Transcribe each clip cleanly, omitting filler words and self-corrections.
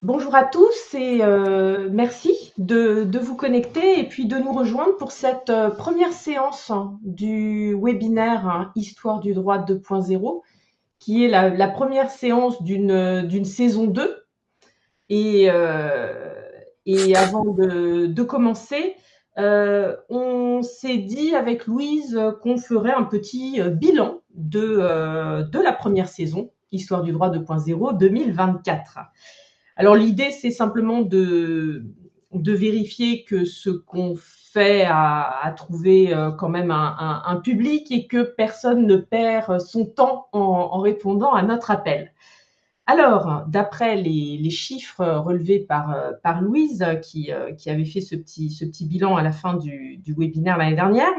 Bonjour à tous et merci de vous connecter et puis de nous rejoindre pour cette première séance du webinaire Histoire du droit 2.0, qui est la première séance d'une saison 2. Et, euh, et avant de commencer, on s'est dit avec Louise qu'on ferait un petit bilan de la première saison, Histoire du droit 2.0 2024. Alors l'idée, c'est simplement de vérifier que ce qu'on fait a trouvé quand même un public et que personne ne perd son temps en répondant à notre appel. Alors, d'après les chiffres relevés par Louise, qui avait fait ce petit bilan à la fin du webinaire l'année dernière,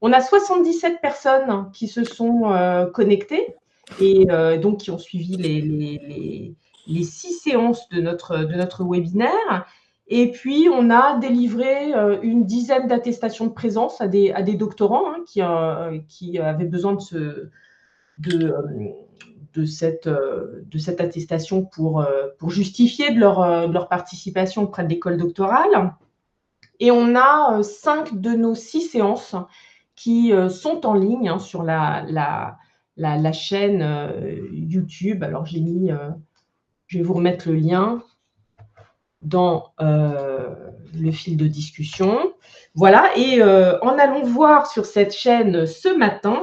on a 77 personnes qui se sont connectées et donc qui ont suivi les 6 séances de notre webinaire. Et puis, on a délivré une dizaine d'attestations de présence à des doctorants qui avaient besoin de, de cette attestation pour justifier de leur participation auprès de l'école doctorale. Et on a 5 de nos 6 séances qui sont en ligne sur la chaîne YouTube. Alors, je vais vous remettre le lien dans le fil de discussion. Voilà, et en allant voir sur cette chaîne ce matin,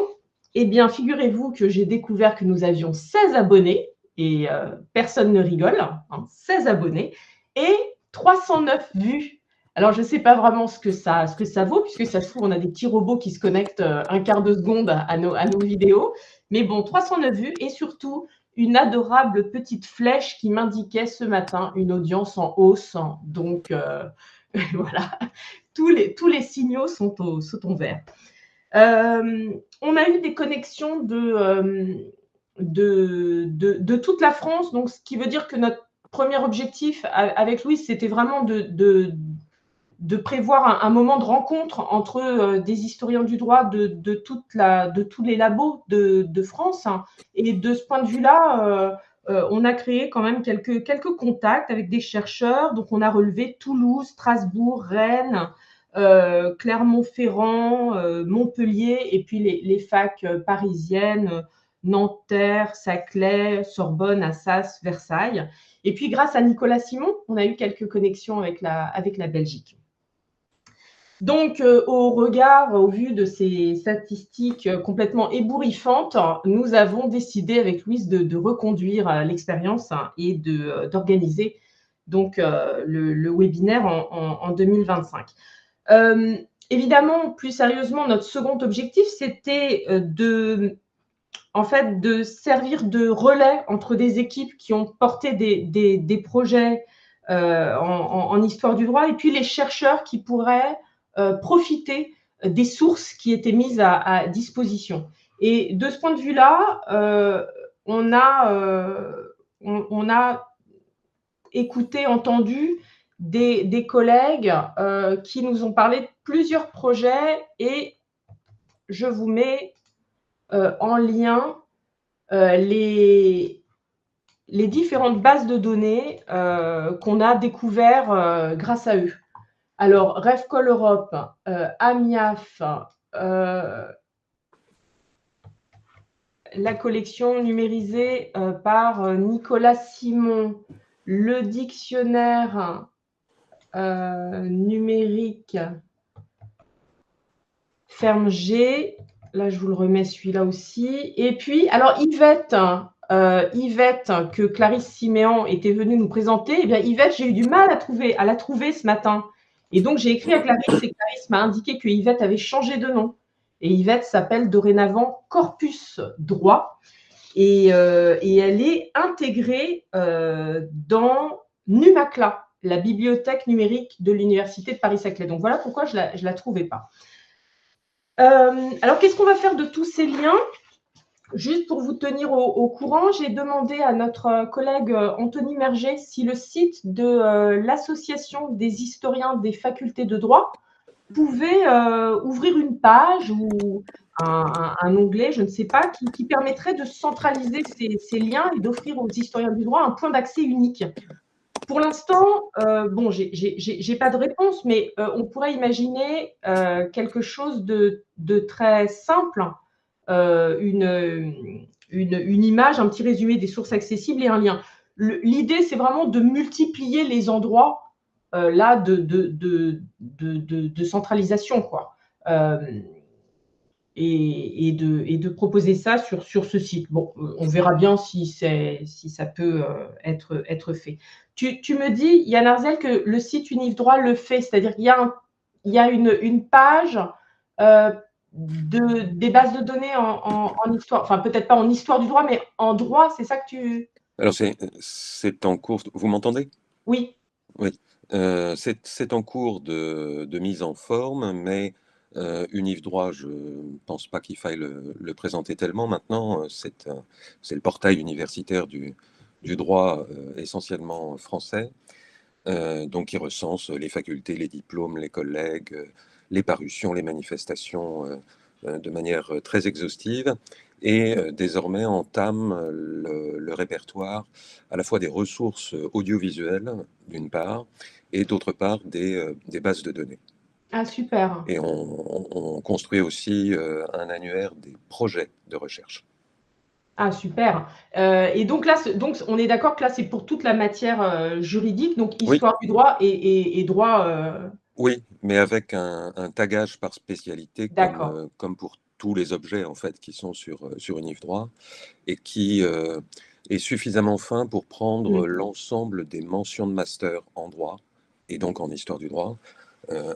eh bien, figurez-vous que j'ai découvert que nous avions 16 abonnés, et personne ne rigole, 16 abonnés, et 309 vues. Alors, je ne sais pas vraiment ce que ça vaut, puisque ça se trouve, on a des petits robots qui se connectent un quart de seconde à nos vidéos. Mais bon, 309 vues, et surtout, une adorable petite flèche qui m'indiquait ce matin une audience en hausse. Donc, voilà, tous les signaux sont au vert. On a eu des connexions de toute la France, donc ce qui veut dire que notre premier objectif avec Louis, c'était vraiment de prévoir un moment de rencontre entre des historiens du droit de tous les labos de France. Et de ce point de vue-là, on a créé quand même quelques contacts avec des chercheurs. Donc, on a relevé Toulouse, Strasbourg, Rennes, Clermont-Ferrand, Montpellier, et puis les facs parisiennes, Nanterre, Saclay, Sorbonne, Assas, Versailles. Et puis, grâce à Nicolas Simon, on a eu quelques connexions avec la Belgique. Donc, au vu de ces statistiques complètement ébouriffantes, nous avons décidé avec Louise de reconduire l'expérience et d'organiser donc le webinaire en 2025. Évidemment, plus sérieusement, notre second objectif, c'était en fait, de servir de relais entre des équipes qui ont porté des projets en histoire du droit et puis les chercheurs qui pourraient profiter des sources qui étaient mises à disposition. Et de ce point de vue-là, on a écouté, entendu des collègues qui nous ont parlé de plusieurs projets et je vous mets en lien les différentes bases de données qu'on a découvertes grâce à eux. Alors, RevCol Europe, AMIAF, la collection numérisée par Nicolas Simon, le dictionnaire numérique Ferme G, là je vous le remets celui-là aussi, et puis, alors Yvette, que Clarisse Siméan était venue nous présenter, eh bien Yvette, j'ai eu du mal à la trouver ce matin. Et donc j'ai écrit à Clarisse et Clarisse m'a indiqué que Yvette avait changé de nom. Et Yvette s'appelle dorénavant Corpus Droit. Et elle est intégrée dans NUMACLA, la bibliothèque numérique de l'Université de Paris-Saclay. Donc voilà pourquoi je ne la trouvais pas. Alors, qu'est-ce qu'on va faire de tous ces liens? Juste pour vous tenir au courant, j'ai demandé à notre collègue Anthony Merget si le site de l'Association des historiens des facultés de droit pouvait ouvrir une page ou un onglet, je ne sais pas, qui permettrait de centraliser ces liens et d'offrir aux historiens du droit un point d'accès unique. pour l'instant, bon, j'ai pas de réponse, mais on pourrait imaginer quelque chose de très simple, une image, un petit résumé des sources accessibles et un lien. L'idée, c'est vraiment de multiplier les endroits là de centralisation, quoi. Euh, et de proposer ça sur ce site. Bon, on verra bien si ça peut être fait. Tu me dis, Yann Arzel, que le site Univ Droit le fait, c'est-à-dire qu'il y a une page euh, des bases de données en histoire, enfin peut-être pas en histoire du droit, mais en droit, c'est ça que tu… Alors c'est en cours. Vous m'entendez? Oui, Oui. C'est en cours de mise en forme, mais Univ Droit, je ne pense pas qu'il faille le présenter tellement. Maintenant, c'est le portail universitaire du droit essentiellement français, donc qui recense les facultés, les diplômes, les collègues, les parutions, les manifestations de manière très exhaustive, et désormais entame le répertoire à la fois des ressources audiovisuelles, d'une part, et d'autre part des bases de données. ah super. Et on construit aussi un annuaire des projets de recherche. Ah super. Et donc là, donc on est d'accord que là, c'est pour toute la matière juridique, donc Oui, histoire du droit et droit. oui, mais avec un tagage par spécialité D'accord. comme pour tous les objets en fait qui sont sur Unif Droit, et qui est suffisamment fin pour prendre Mm. l'ensemble des mentions de master en droit et donc en histoire du droit,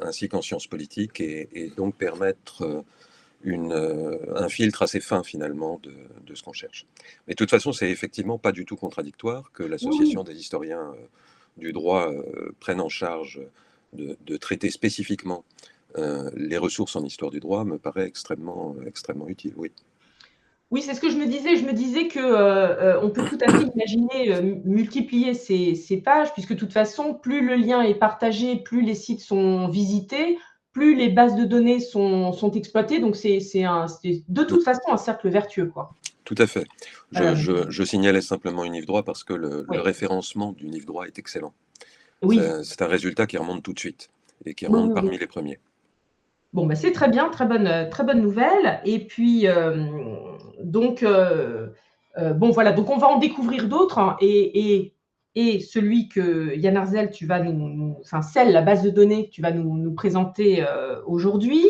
ainsi qu'en sciences politiques, et donc permettre un filtre assez fin finalement de ce qu'on cherche. Mais de toute façon, c'est effectivement pas du tout contradictoire que Oui, oui. l'Association des historiens du droit prenne en charge de traiter spécifiquement les ressources en histoire du droit me paraît extrêmement utile, oui. Oui, c'est ce que je me disais. Je me disais que on peut tout à fait imaginer multiplier ces pages, puisque de toute façon, plus le lien est partagé, plus les sites sont visités, plus les bases de données sont exploitées. Donc c'est de Mm. toute façon un cercle vertueux, quoi. Tout à fait. Euh, Je signalais simplement Unif Droit parce que le oui, référencement d'Unif Droit est excellent. oui, C'est un résultat qui remonte tout de suite et qui oui, remonte oui, oui. parmi les premiers. Bon, bah, c'est très bien, très bonne nouvelle. Et puis, donc, bon, voilà, donc on va en découvrir d'autres, hein, et celui que Yann Arzel, tu vas enfin, celle, la base de données que tu vas nous présenter aujourd'hui,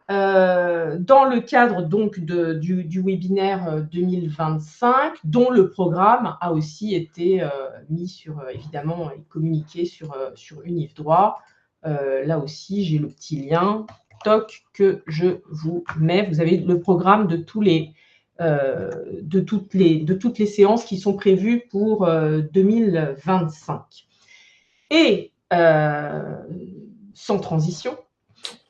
dans le cadre donc du webinaire 2025, dont le programme a aussi été mis sur, évidemment, et communiqué sur Unif Droit. Là aussi, j'ai le petit lien toc que je vous mets. Vous avez le programme de toutes les séances qui sont prévues pour 2025. Et sans transition,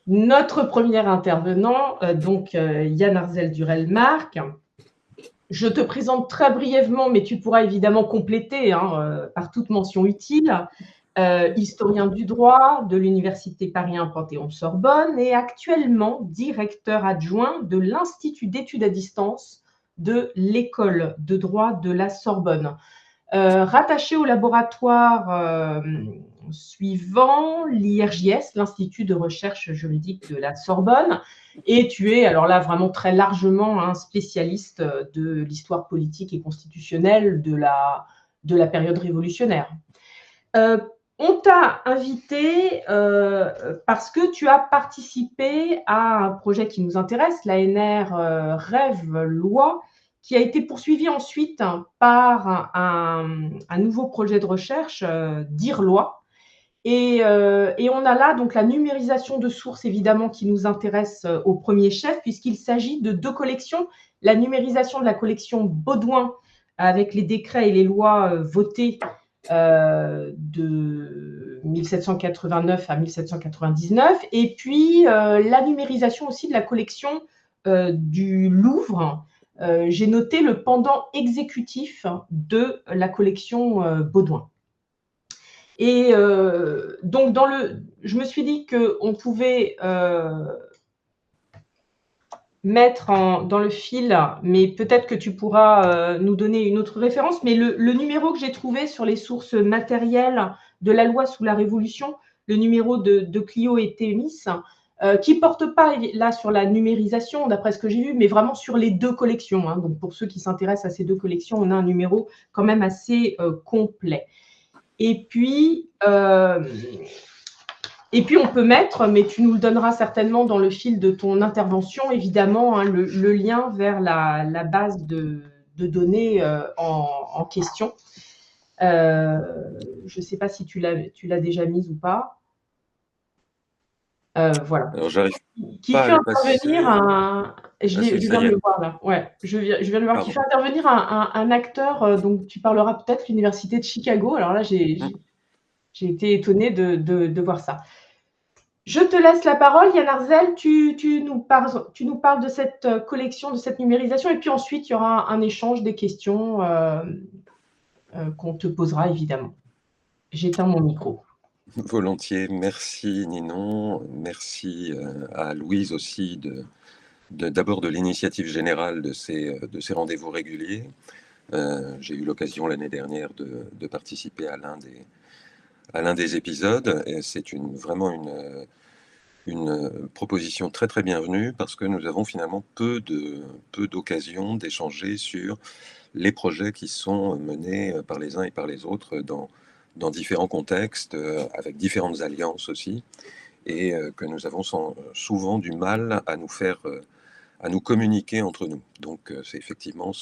notre premier intervenant, donc Yann Arzel-Durel-Marc. Je te présente très brièvement, mais tu pourras évidemment compléter par toute mention utile. Historien du droit de l'Université Paris 1 Panthéon-Sorbonne et actuellement directeur adjoint de l'Institut d'études à distance de l'École de droit de la Sorbonne. Rattaché au laboratoire suivant, l'IRJS, l'Institut de recherche juridique de la Sorbonne, et tu es, alors là, vraiment très largement un spécialiste de l'histoire politique et constitutionnelle de la période révolutionnaire. Euh, on t'a invité parce que tu as participé à un projet qui nous intéresse, l'ANR Rêve Loi, qui a été poursuivi ensuite par un nouveau projet de recherche, Dire Loi. Et on a là donc la numérisation de sources, évidemment, qui nous intéresse au premier chef, puisqu'il s'agit de deux collections. La numérisation de la collection Baudouin, avec les décrets et les lois votés de 1789 à 1799, et puis la numérisation aussi de la collection du Louvre. J'ai noté le pendant exécutif de la collection Baudouin. Et donc, je me suis dit qu'on pouvait mettre dans le fil, mais peut-être que tu pourras nous donner une autre référence, mais le numéro que j'ai trouvé sur les sources matérielles de la loi sous la Révolution, le numéro de Clio et Thémis, qui ne porte pas là sur la numérisation, d'après ce que j'ai vu, mais vraiment sur les deux collections. Hein. Donc pour ceux qui s'intéressent à ces deux collections, on a un numéro quand même assez complet. Et puis, on peut mettre, mais tu nous le donneras certainement dans le fil de ton intervention, évidemment, hein, le lien vers la base de données en question. Je ne sais pas si tu l'as déjà mise ou pas. Voilà. Alors, j'arrive Qui pas à fait le intervenir passer. un. Ah si, Je ça viens y de est, le voir là. Ouais, je viens de le voir. Qui pardon. fait intervenir un acteur, donc tu parleras peut-être l'Université de Chicago. Alors là, Hmm. j'ai été étonnée de voir ça. Je te laisse la parole, Yann Arzel. Tu nous parles de cette collection, de cette numérisation, et puis ensuite, il y aura un échange des questions qu'on te posera, évidemment. J'éteins mon micro. Volontiers, merci Ninon, merci à Louise aussi d'abord de l'initiative générale de ces rendez-vous réguliers. J'ai eu l'occasion l'année dernière de participer à l'un des épisodes et c'est vraiment une proposition très très bienvenue parce que nous avons finalement peu d'occasions d'échanger sur les projets qui sont menés par les uns et par les autres dans différents contextes, avec différentes alliances aussi, et que nous avons souvent du mal à à nous communiquer entre nous. Donc c'est effectivement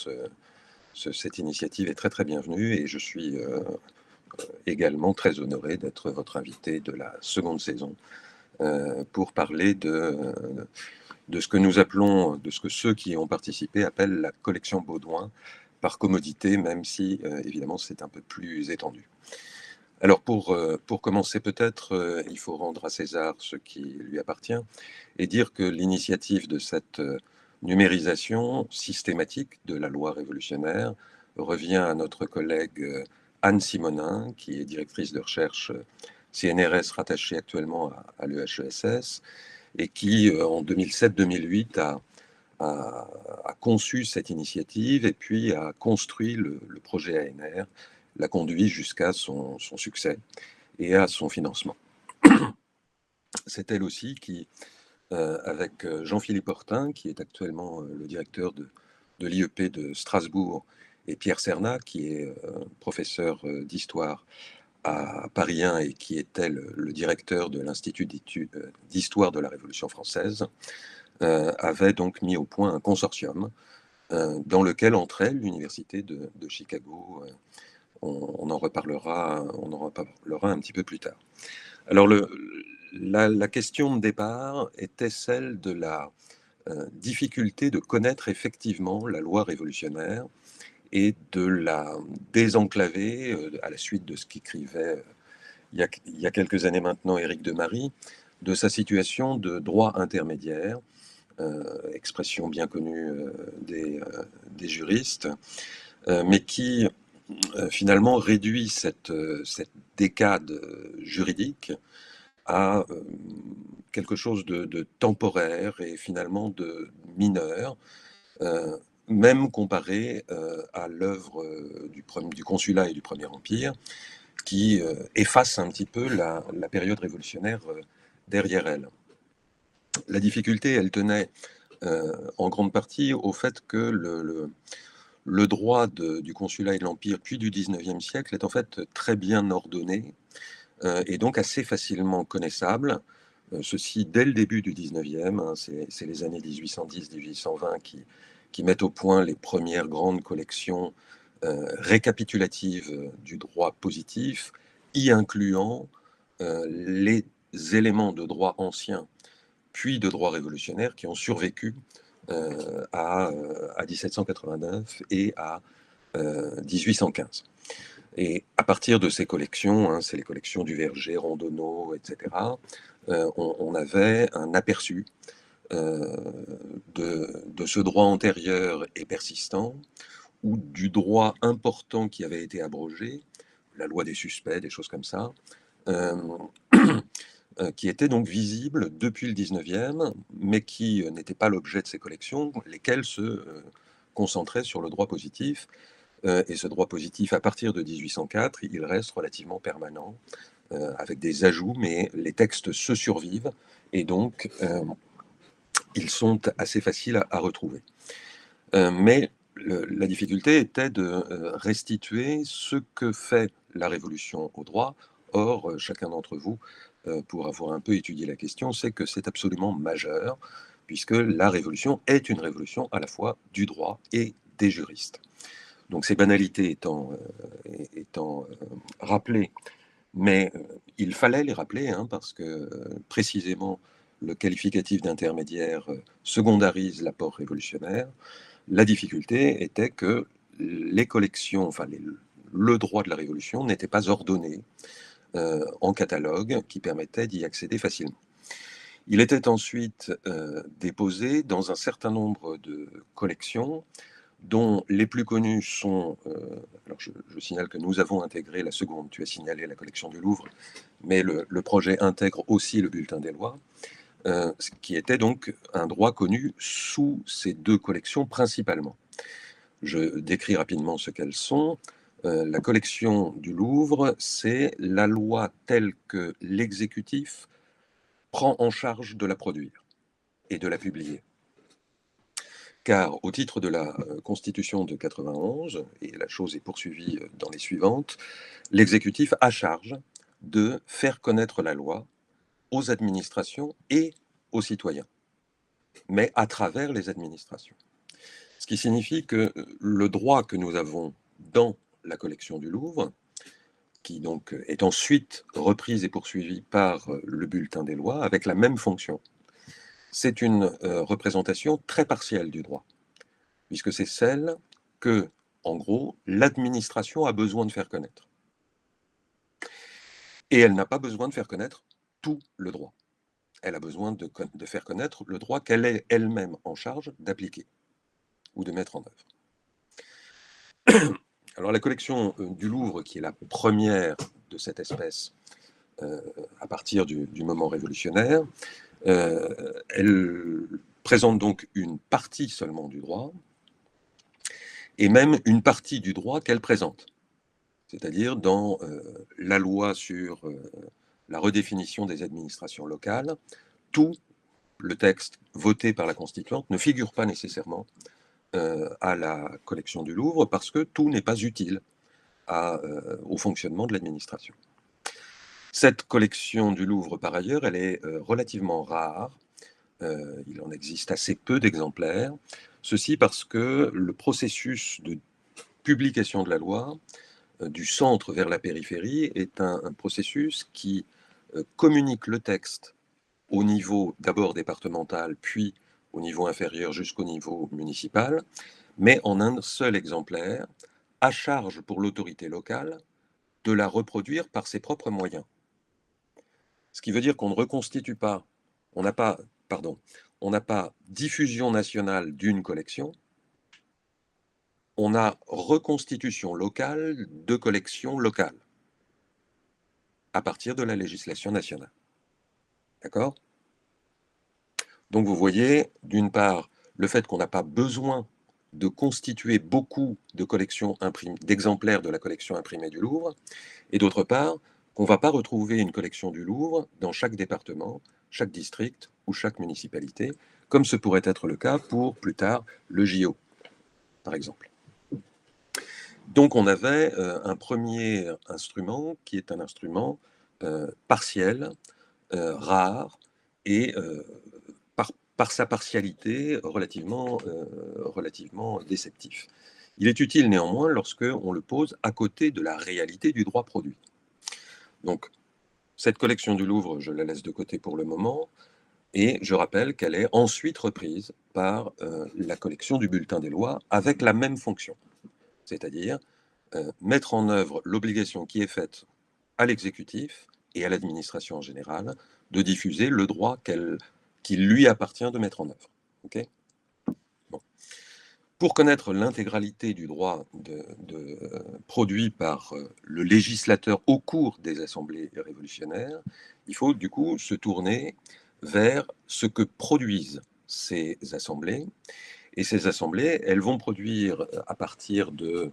cette initiative est très très bienvenue et je suis également très honoré d'être votre invité de la seconde saison pour parler de ce que nous appelons, de ce que ceux qui ont participé appellent la collection Baudouin, par commodité, même si évidemment c'est un peu plus étendu. Alors pour commencer peut-être, il faut rendre à César ce qui lui appartient et dire que l'initiative de cette numérisation systématique de la loi révolutionnaire revient à notre collègue Anne Simonin, qui est directrice de recherche CNRS rattachée actuellement à l'EHESS et qui en 2007-2008 a conçu cette initiative et puis a construit le projet ANR, l'a conduit jusqu'à son succès et à son financement. C'est elle aussi qui, avec Jean-Philippe Hortin, qui est actuellement le directeur de l'IEP de Strasbourg, et Pierre Cernat, qui est professeur d'histoire à Paris 1 et qui était le directeur de l'Institut d'histoire de la Révolution française, avait donc mis au point un consortium dans lequel entrait l'université de Chicago. On en reparlera un petit peu plus tard. Alors la question de départ était celle de la difficulté de connaître effectivement la loi révolutionnaire et de la désenclaver à la suite de ce qu'écrivait il y a quelques années maintenant Éric de Marie, de sa situation de droit intermédiaire, expression bien connue des juristes, mais qui finalement réduit cette décade juridique à quelque chose de temporaire et finalement de mineur, euh, même comparé à l'œuvre du consulat et du Premier Empire, qui efface un petit peu la période révolutionnaire derrière elle. La difficulté, elle tenait en grande partie au fait que le droit du consulat et de l'Empire, puis du XIXe siècle, est en fait très bien ordonné et donc assez facilement connaissable. Ceci dès le début du XIXe, hein, c'est les années 1810-1820 qui mettent au point les premières grandes collections récapitulatives du droit positif, y incluant les éléments de droit ancien puis de droit révolutionnaire qui ont survécu à 1789 et à 1815. Et à partir de ces collections, hein, c'est les collections du Verger, Rondeau, etc., on avait un aperçu euh, de ce droit antérieur et persistant, ou du droit important qui avait été abrogé, la loi des suspects, des choses comme ça, euh, qui étaient donc visibles depuis le 19e, mais qui n'étaient pas l'objet de ces collections, lesquelles se concentraient sur le droit positif. Et ce droit positif, à partir de 1804, il reste relativement permanent, avec des ajouts, mais les textes se survivent, et donc ils sont assez faciles à retrouver. Mais la difficulté était de restituer ce que fait la Révolution au droit. Or, chacun d'entre vous, pour avoir un peu étudié la question, sait que c'est absolument majeur, puisque la Révolution est une révolution à la fois du droit et des juristes. Donc ces banalités étant rappelées, mais il fallait les rappeler, hein, parce que précisément le qualificatif d'intermédiaire secondarise l'apport révolutionnaire. La difficulté était que les collections, enfin le droit de la Révolution n'était pas ordonné en catalogue qui permettait d'y accéder facilement. Il était ensuite déposé dans un certain nombre de collections, dont les plus connus sont, alors je signale que nous avons intégré la seconde, tu as signalé la collection du Louvre, mais le projet intègre aussi le bulletin des lois, ce qui était donc un droit connu sous ces deux collections principalement. Je décris rapidement ce qu'elles sont. La collection du Louvre, c'est la loi telle que l'exécutif prend en charge de la produire et de la publier. Car au titre de la Constitution de 91, et la chose est poursuivie dans les suivantes, l'exécutif a charge de faire connaître la loi aux administrations et aux citoyens, mais à travers les administrations. Ce qui signifie que le droit que nous avons dans la collection du Louvre, qui donc est ensuite reprise et poursuivie par le bulletin des lois, avec la même fonction, c'est une représentation très partielle du droit, puisque c'est celle que, en gros, l'administration a besoin de faire connaître. Et elle n'a pas besoin de faire connaître tout le droit. Elle a besoin de faire connaître le droit qu'elle est elle-même en charge d'appliquer ou de mettre en œuvre. Alors la collection du Louvre, qui est la première de cette espèce à partir du moment révolutionnaire, elle présente donc une partie seulement du droit, et même une partie du droit qu'elle présente. C'est-à-dire dans la loi sur la redéfinition des administrations locales, tout le texte voté par la Constituante ne figure pas nécessairement à la collection du Louvre, parce que tout n'est pas utile au fonctionnement de l'administration. Cette collection du Louvre, par ailleurs, elle est relativement rare. Il en existe assez peu d'exemplaires. Ceci parce que le processus de publication de la loi, du centre vers la périphérie, est un processus qui communique le texte au niveau d'abord départemental, puis au niveau inférieur jusqu'au niveau municipal, mais en un seul exemplaire, à charge pour l'autorité locale de la reproduire par ses propres moyens. Ce qui veut dire qu'on ne reconstitue pas, on n'a pas diffusion nationale d'une collection, on a reconstitution locale de collections locales à partir de la législation nationale. D'accord ? Donc vous voyez, d'une part, le fait qu'on n'a pas besoin de constituer beaucoup de collections d'exemplaires de la collection imprimée du Louvre, et d'autre part, qu'on ne va pas retrouver une collection du Louvre dans chaque département, chaque district ou chaque municipalité, comme ce pourrait être le cas pour, plus tard, le JO, par exemple. Donc on avait un premier instrument qui est un instrument partiel, rare, et par sa partialité relativement déceptif. Il est utile néanmoins lorsque on le pose à côté de la réalité du droit produit. Donc, cette collection du Louvre, je la laisse de côté pour le moment, et je rappelle qu'elle est ensuite reprise par la collection du bulletin des lois avec la même fonction, c'est-à-dire mettre en œuvre l'obligation qui est faite à l'exécutif et à l'administration en général de diffuser le droit qu'il lui appartient de mettre en œuvre. Okay ? Bon. Pour connaître l'intégralité du droit produit par le législateur au cours des assemblées révolutionnaires, Il faut du coup se tourner vers ce que produisent ces assemblées. Et ces assemblées, elles vont produire à partir de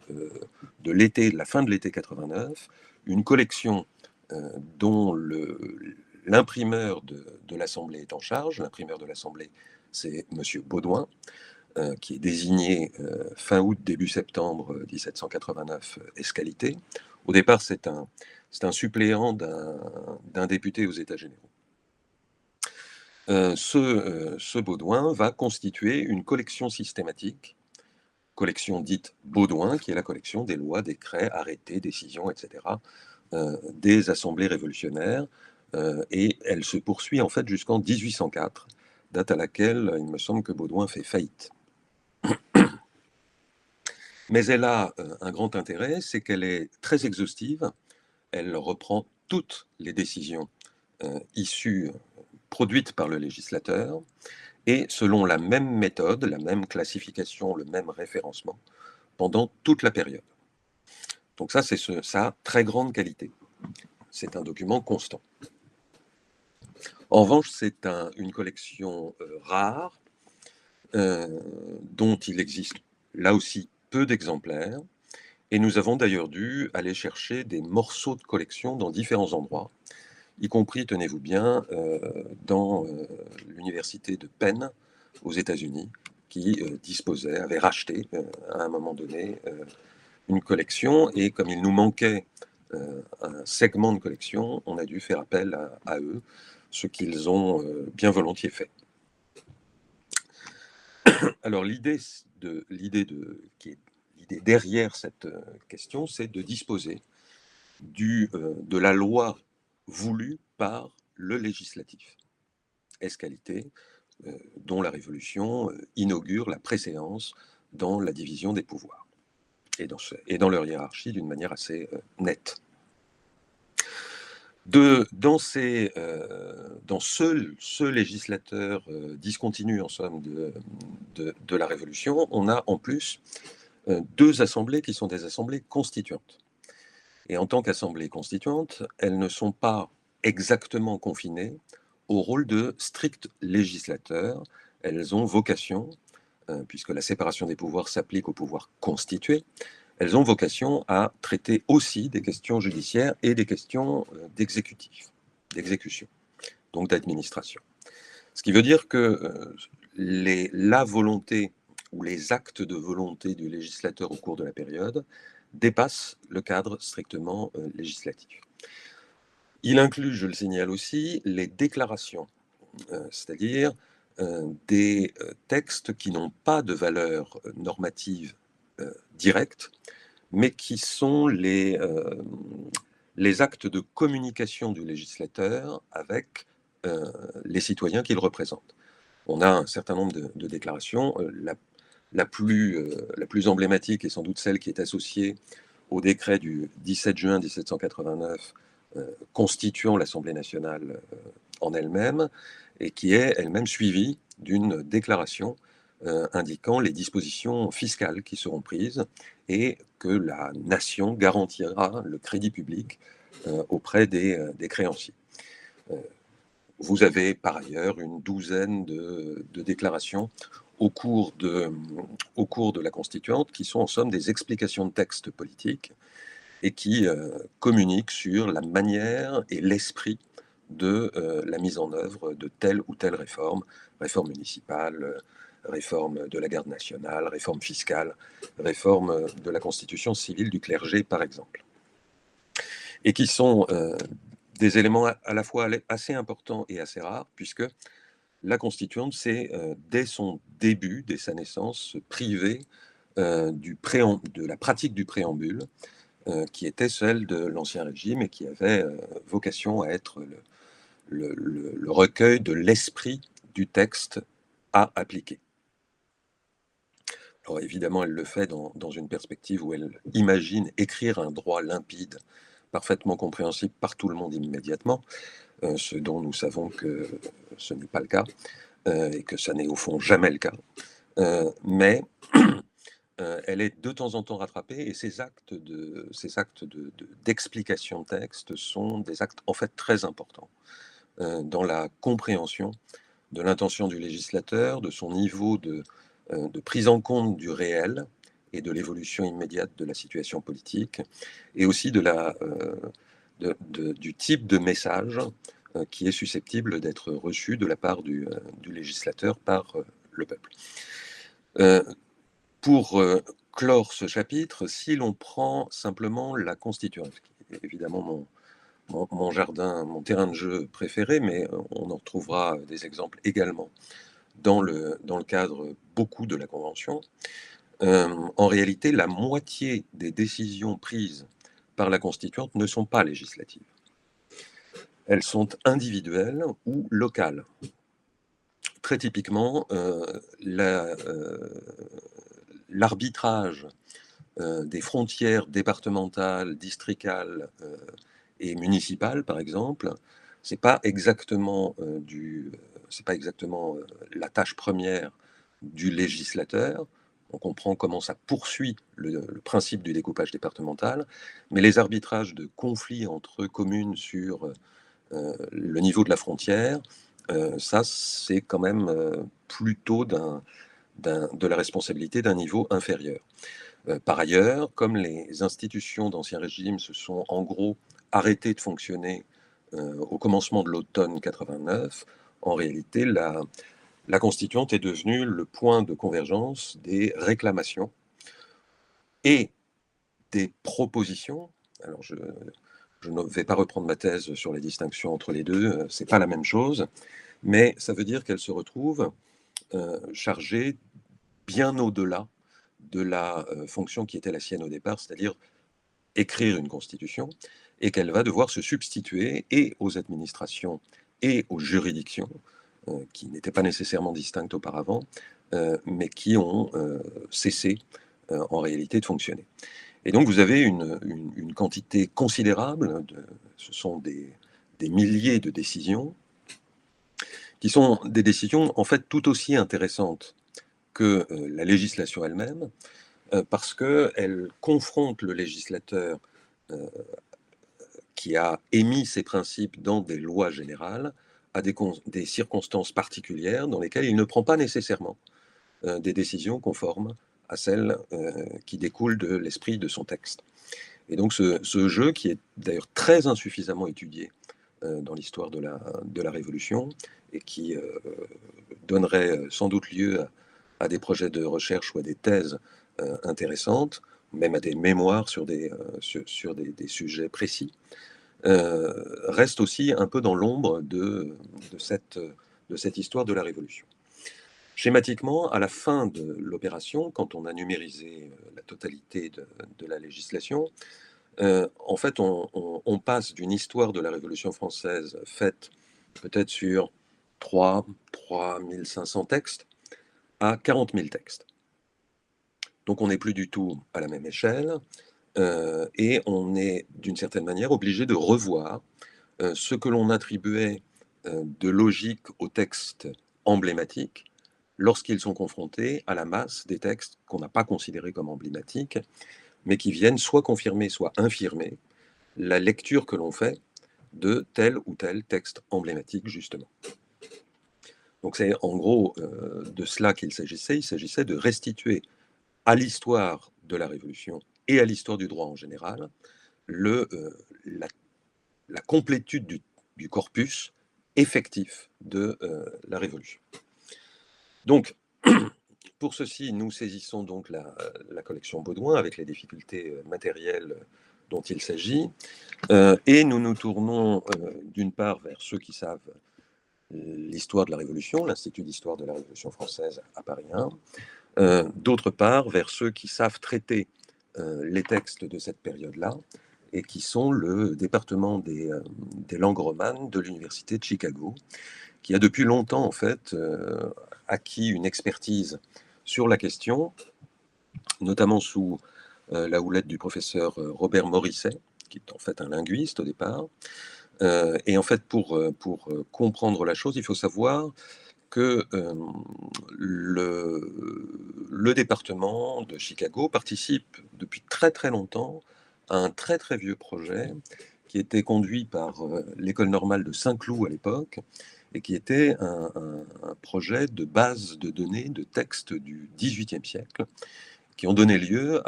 l'été, de la fin de l'été 89, une collection dont l'imprimeur de l'Assemblée est en charge. L'imprimeur de l'Assemblée, c'est M. Baudouin, qui est désigné fin août, début septembre 1789, escalité. Au départ, c'est un suppléant d'un député aux États généraux. Ce Baudouin va constituer une collection systématique, collection dite Baudouin, qui est la collection des lois, décrets, arrêtés, décisions, etc., des assemblées révolutionnaires, et elle se poursuit en fait jusqu'en 1804, date à laquelle il me semble que Baudouin fait faillite. Mais elle a un grand intérêt, c'est qu'elle est très exhaustive, elle reprend toutes les décisions issues, produites par le législateur, et selon la même méthode, la même classification, le même référencement, pendant toute la période. Donc ça, c'est sa très grande qualité. C'est un document constant. En revanche, c'est une collection rare, dont il existe là aussi peu d'exemplaires, et nous avons d'ailleurs dû aller chercher des morceaux de collection dans différents endroits, y compris, tenez-vous bien, dans l'université de Penn, aux États-Unis, qui avait racheté à un moment donné une collection, et comme il nous manquait un segment de collection, on a dû faire appel à eux, ce qu'ils ont bien volontiers fait. Alors l'idée derrière cette question, c'est de disposer de la loi voulue par le législatif, escalité, dont la Révolution inaugure la préséance dans la division des pouvoirs et dans leur hiérarchie d'une manière assez nette. Dans ce législateur discontinu, en somme, de la Révolution, on a en plus deux assemblées qui sont des assemblées constituantes. Et en tant qu'assemblées constituantes, elles ne sont pas exactement confinées au rôle de strict législateur. Elles ont vocation, puisque la séparation des pouvoirs s'applique aux pouvoirs constitués, elles ont vocation à traiter aussi des questions judiciaires et des questions d'exécution, donc d'administration. Ce qui veut dire que la volonté ou les actes de volonté du législateur au cours de la période dépassent le cadre strictement législatif. Il inclut, je le signale aussi, les déclarations, c'est-à-dire des textes qui n'ont pas de valeur normative directe, mais qui sont les actes de communication du législateur avec les citoyens qu'il représente. On a un certain nombre de déclarations. La plus emblématique est sans doute celle qui est associée au décret du 17 juin 1789 constituant l'Assemblée nationale en elle-même, et qui est elle-même suivie d'une déclaration indiquant les dispositions fiscales qui seront prises et que la nation garantira le crédit public auprès des créanciers. Vous avez par ailleurs une douzaine de déclarations au cours de la Constituante qui sont en somme des explications de textes politiques et qui communiquent sur la manière et l'esprit de la mise en œuvre de telle ou telle réforme municipale, réforme de la garde nationale, réforme fiscale, réforme de la constitution civile du clergé, par exemple. Et qui sont des éléments à la fois assez importants et assez rares, puisque la constituante s'est, dès son début, dès sa naissance, privée de la pratique du préambule, qui était celle de l'Ancien Régime et qui avait vocation à être le recueil de l'esprit du texte à appliquer. Alors évidemment, elle le fait dans une perspective où elle imagine écrire un droit limpide, parfaitement compréhensible par tout le monde immédiatement, ce dont nous savons que ce n'est pas le cas, et que ça n'est au fond jamais le cas. Mais elle est de temps en temps rattrapée, et ces actes d'explication de texte sont des actes en fait très importants dans la compréhension de l'intention du législateur, de son niveau de prise en compte du réel et de l'évolution immédiate de la situation politique, et aussi du type de message qui est susceptible d'être reçu de la part du législateur par le peuple. Pour clore ce chapitre, si l'on prend simplement la Constitution, qui est évidemment mon jardin, mon terrain de jeu préféré, mais on en retrouvera des exemples également dans le cadre beaucoup de la Convention. En réalité, la moitié des décisions prises par la Constituante ne sont pas législatives. Elles sont individuelles ou locales. Très typiquement, l'arbitrage des frontières départementales, districales et municipales, par exemple, c'est pas exactement la tâche première du législateur. On comprend comment ça poursuit le principe du découpage départemental, mais les arbitrages de conflits entre communes sur le niveau de la frontière, ça c'est quand même plutôt de la responsabilité d'un niveau inférieur. Par ailleurs, comme les institutions d'Ancien Régime se sont en gros arrêtées de fonctionner au commencement de l'automne 89, en réalité, la Constituante est devenue le point de convergence des réclamations et des propositions. Alors, je ne vais pas reprendre ma thèse sur les distinctions entre les deux, c'est pas la même chose, mais ça veut dire qu'elle se retrouve chargée bien au-delà de la fonction qui était la sienne au départ, c'est-à-dire écrire une constitution, et qu'elle va devoir se substituer et aux administrations et aux juridictions, qui n'étaient pas nécessairement distinctes auparavant, mais qui ont cessé en réalité de fonctionner. Et donc vous avez une quantité considérable, ce sont des milliers de décisions, qui sont des décisions en fait tout aussi intéressantes que la législation elle-même, parce qu'elle confronte le législateur qui a émis ces principes dans des lois générales à des circonstances particulières dans lesquelles il ne prend pas nécessairement des décisions conformes à celles qui découlent de l'esprit de son texte. Et donc ce jeu, qui est d'ailleurs très insuffisamment étudié dans l'histoire de la Révolution, et qui donnerait sans doute lieu à des projets de recherche ou à des thèses intéressantes, même à des mémoires sur des sujets précis, reste aussi un peu dans l'ombre de cette histoire de la Révolution. Schématiquement, à la fin de l'opération, quand on a numérisé la totalité de la législation, en fait, on passe d'une histoire de la Révolution française faite peut-être sur 3500 textes à 40 000 textes. Donc on n'est plus du tout à la même échelle, et on est d'une certaine manière obligé de revoir ce que l'on attribuait de logique aux textes emblématiques lorsqu'ils sont confrontés à la masse des textes qu'on n'a pas considérés comme emblématiques, mais qui viennent soit confirmer, soit infirmer la lecture que l'on fait de tel ou tel texte emblématique, justement. Donc c'est en gros de cela qu'il s'agissait. Il s'agissait de restituer à l'histoire de la Révolution et à l'histoire du droit en général la complétude du corpus effectif de la Révolution. Donc, pour ceci, nous saisissons donc la collection Baudouin avec les difficultés matérielles dont il s'agit, et nous nous tournons d'une part vers ceux qui savent l'histoire de la Révolution, l'Institut d'histoire de la Révolution française à Paris 1, d'autre part vers ceux qui savent traiter les textes de cette période-là, et qui sont le département des langues romanes de l'Université de Chicago, qui a depuis longtemps en fait acquis une expertise sur la question, notamment sous la houlette du professeur Robert Morisset, qui est en fait un linguiste au départ. Et en fait, pour comprendre la chose, il faut savoir que le département de Chicago participe depuis très très longtemps à un très très vieux projet qui était conduit par l'école normale de Saint-Cloud à l'époque, et qui était un projet de base de données de textes du XVIIIe siècle, qui ont donné lieu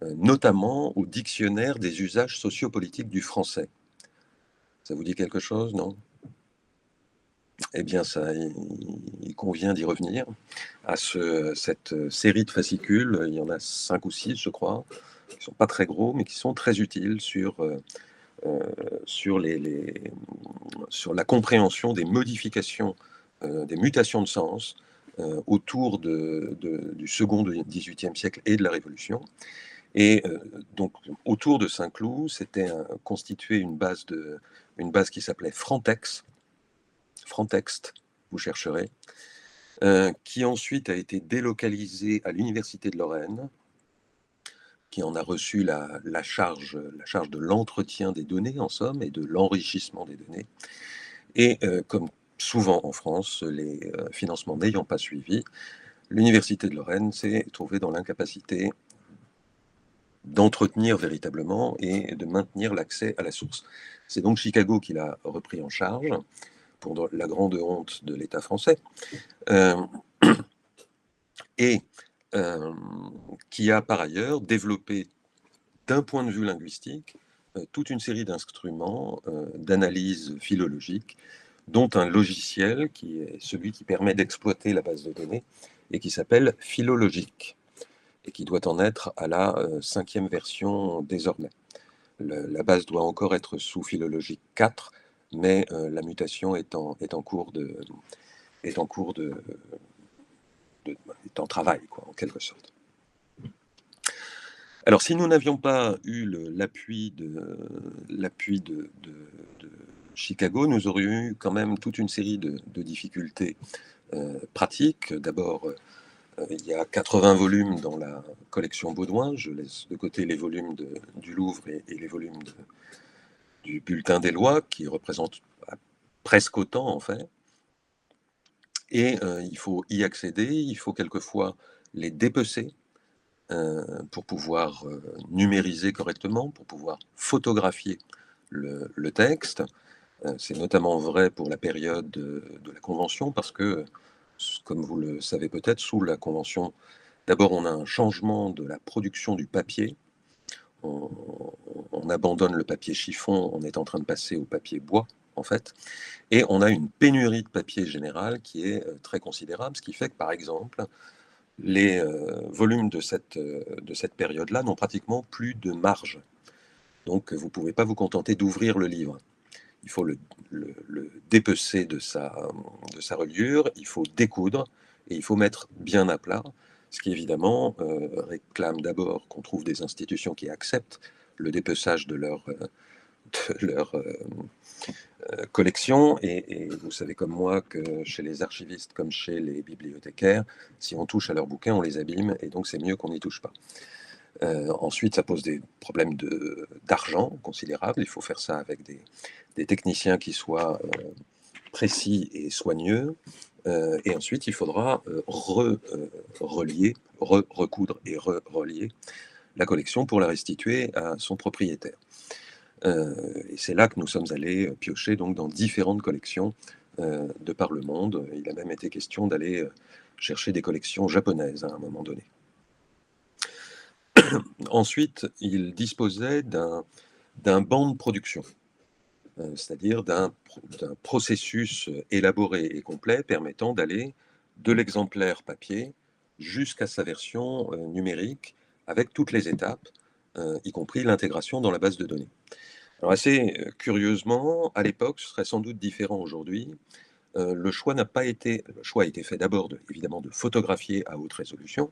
notamment au dictionnaire des usages sociopolitiques du français. Ça vous dit quelque chose, non? Eh bien, il convient d'y revenir à cette série de fascicules. Il y en a 5 ou 6, je crois, qui ne sont pas très gros, mais qui sont très utiles sur la compréhension des modifications, des mutations de sens autour du second XVIIIe siècle et de la Révolution. Et donc, autour de Saint-Cloud, c'était constitué une base qui s'appelait Frantext, vous chercherez, qui ensuite a été délocalisée à l'Université de Lorraine, qui en a reçu la charge de l'entretien des données, en somme, et de l'enrichissement des données. Et comme souvent en France, les financements n'ayant pas suivi, l'Université de Lorraine s'est trouvée dans l'incapacité d'entretenir véritablement et de maintenir l'accès à la source. C'est donc Chicago qui l'a repris en charge, pour la grande honte de l'État français, et qui a par ailleurs développé, d'un point de vue linguistique, toute une série d'instruments d'analyse philologique, dont un logiciel qui est celui qui permet d'exploiter la base de données et qui s'appelle Philologic, et qui doit en être à la 5e version désormais. La base doit encore être sous Philologic 4, mais la mutation est en travail, quoi, en quelque sorte. Alors, si nous n'avions pas eu l'appui de Chicago, nous aurions eu quand même toute une série de difficultés pratiques. D'abord, il y a 80 volumes dans la collection Baudouin. Je laisse de côté les volumes du Louvre et les volumes du Bulletin des lois, qui représentent presque autant, en fait. Et il faut y accéder, il faut quelquefois les dépecer pour pouvoir numériser correctement, pour pouvoir photographier le texte. C'est notamment vrai pour la période de la Convention, parce que, comme vous le savez peut-être, sous la Convention, d'abord on a un changement de la production du papier. On abandonne le papier chiffon, on est en train de passer au papier bois, en fait. Et on a une pénurie de papier général qui est très considérable, ce qui fait que, par exemple, les volumes de cette période-là n'ont pratiquement plus de marge. Donc, vous ne pouvez pas vous contenter d'ouvrir le livre. Il faut le dépecer de sa reliure, il faut découdre, et il faut mettre bien à plat, ce qui évidemment réclame d'abord qu'on trouve des institutions qui acceptent le dépeçage de leur collection, et vous savez comme moi que chez les archivistes comme chez les bibliothécaires, si on touche à leurs bouquins, on les abîme, et donc c'est mieux qu'on n'y touche pas. Ensuite, ça pose des problèmes d'argent considérables. Il faut faire ça avec des techniciens qui soient précis et soigneux. Et ensuite, il faudra relier, recoudre et relier la collection pour la restituer à son propriétaire. Et c'est là que nous sommes allés piocher donc, dans différentes collections de par le monde. Il a même été question d'aller chercher des collections japonaises à un moment donné. Ensuite, il disposait d'un banc de production, c'est-à-dire d'un processus élaboré et complet permettant d'aller de l'exemplaire papier jusqu'à sa version numérique avec toutes les étapes, y compris l'intégration dans la base de données. Alors assez curieusement, à l'époque, ce serait sans doute différent aujourd'hui, le choix a été fait d'abord évidemment de photographier à haute résolution,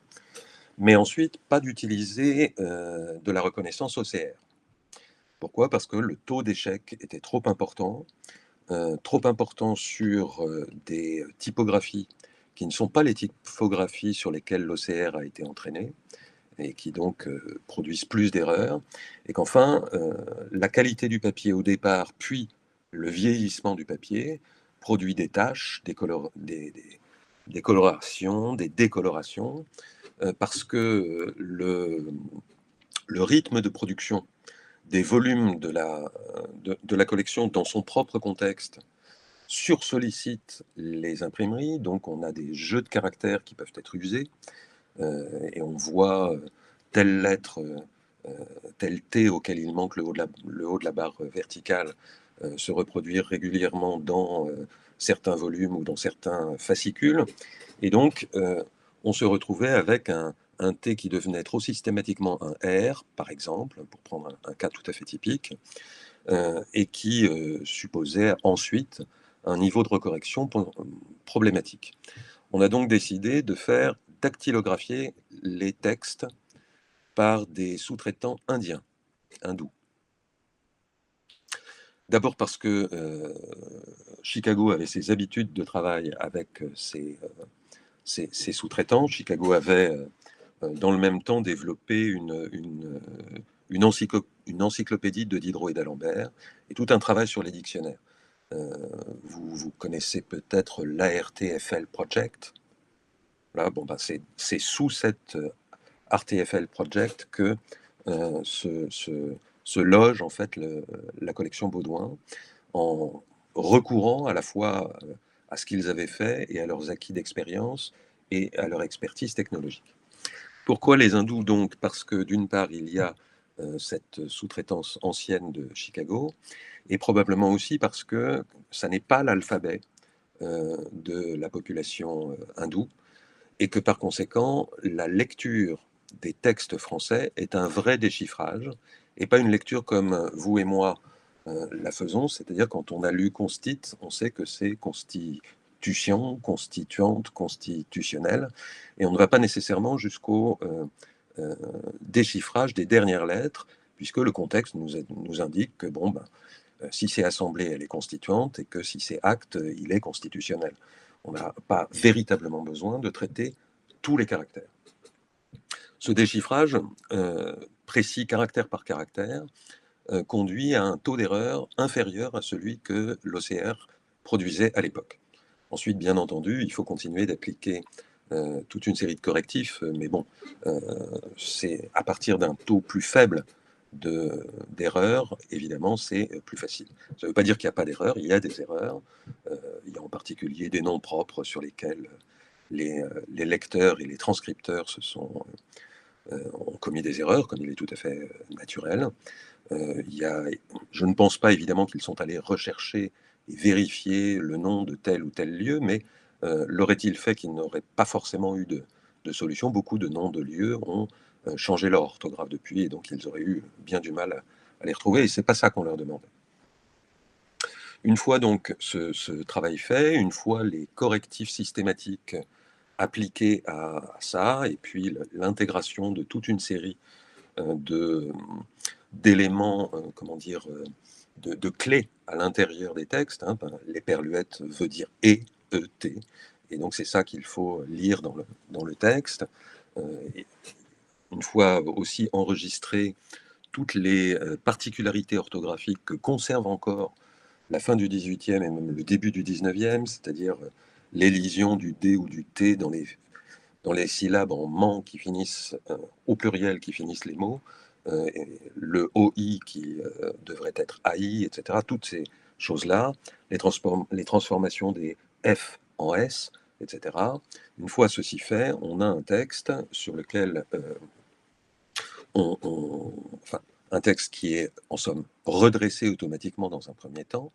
mais ensuite pas d'utiliser de la reconnaissance OCR. Pourquoi? Parce que le taux d'échec était trop important sur des typographies qui ne sont pas les typographies sur lesquelles l'OCR a été entraîné, et qui donc produisent plus d'erreurs, et qu'enfin, la qualité du papier au départ, puis le vieillissement du papier, produit des taches, des colorations, des décolorations, parce que le rythme de production des volumes de la collection dans son propre contexte sursollicite les imprimeries, donc on a des jeux de caractères qui peuvent être usés, et on voit telle lettre, tel T auquel il manque le haut de la barre verticale se reproduire régulièrement dans certains volumes ou dans certains fascicules. Et donc, on se retrouvait avec un T qui devenait trop systématiquement un R, par exemple, pour prendre un cas tout à fait typique, et qui supposait ensuite un niveau de recorrection problématique. On a donc décidé de faire dactylographier les textes par des sous-traitants indiens, hindous. D'abord parce que Chicago avait ses habitudes de travail avec ses sous-traitants. Chicago avait, dans le même temps, développé une encyclopédie de Diderot et d'Alembert et tout un travail sur les dictionnaires. Vous connaissez peut-être l'ARTFL Project. Là, bon, ben c'est sous cette RTFL Project que se loge en fait la collection Baudouin, en recourant à la fois à ce qu'ils avaient fait et à leurs acquis d'expérience et à leur expertise technologique. Pourquoi les hindous donc? Parce que d'une part, il y a cette sous-traitance ancienne de Chicago, et probablement aussi parce que ça n'est pas l'alphabet de la population hindoue, et que par conséquent, la lecture des textes français est un vrai déchiffrage, et pas une lecture comme vous et moi la faisons, c'est-à-dire quand on a lu constit, on sait que c'est constitution, constituante, constitutionnel, et on ne va pas nécessairement jusqu'au déchiffrage des dernières lettres, puisque le contexte nous indique que bon, ben, si c'est assemblée, elle est constituante, et que si c'est acte, il est constitutionnel. On n'a pas véritablement besoin de traiter tous les caractères. Ce déchiffrage, précis caractère par caractère, conduit à un taux d'erreur inférieur à celui que l'OCR produisait à l'époque. Ensuite, bien entendu, il faut continuer d'appliquer toute une série de correctifs, mais bon, c'est à partir d'un taux plus faible d'erreurs, évidemment, c'est plus facile. Ça ne veut pas dire qu'il n'y a pas d'erreurs, il y a des erreurs. Il y a en particulier des noms propres sur lesquels les lecteurs et les transcripteurs ont commis des erreurs, comme il est tout à fait naturel. Je ne pense pas évidemment qu'ils sont allés rechercher et vérifier le nom de tel ou tel lieu, mais l'aurait-il fait qu'ils n'auraient pas forcément eu de solution? Beaucoup de noms de lieux ont changé leur orthographe depuis, et donc ils auraient eu bien du mal à les retrouver, et c'est pas ça qu'on leur demande. Une fois donc ce travail fait, une fois les correctifs systématiques appliqués à ça, et puis l'intégration de toute une série d'éléments, comment dire, de clés à l'intérieur des textes. Hein. L'éperluette veut dire et, e-t, et donc c'est ça qu'il faut lire dans le texte. Et une fois aussi enregistré toutes les particularités orthographiques que conserve encore la fin du XVIIIe et même le début du XIXe, c'est-à-dire l'élision du D ou du T dans les syllabes en man qui finissent au pluriel, qui finissent les mots, le OI qui devrait être AI, etc. Toutes ces choses-là, les transformations des F en S, etc. Une fois ceci fait, on a un texte sur lequel enfin, un texte qui est en somme redressé automatiquement dans un premier temps,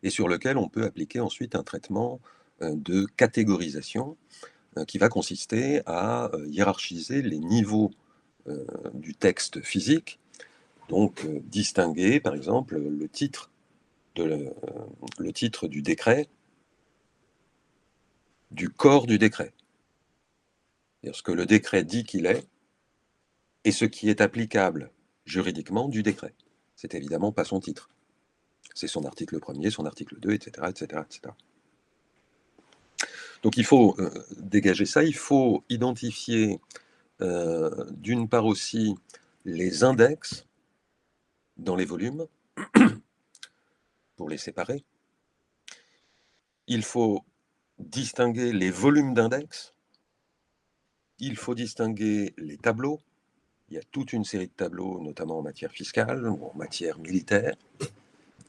et sur lequel on peut appliquer ensuite un traitement de catégorisation qui va consister à hiérarchiser les niveaux du texte physique, donc distinguer par exemple le titre du décret du corps du décret. C'est-à-dire ce que le décret dit qu'il est et ce qui est applicable juridiquement du décret. C'est évidemment pas son titre. C'est son article 1er, son article 2, etc., etc., etc. Donc il faut dégager ça, il faut identifier d'une part aussi les index dans les volumes pour les séparer. il faut distinguer les volumes d'index, il faut distinguer les tableaux. Il y a toute une série de tableaux, notamment en matière fiscale ou en matière militaire,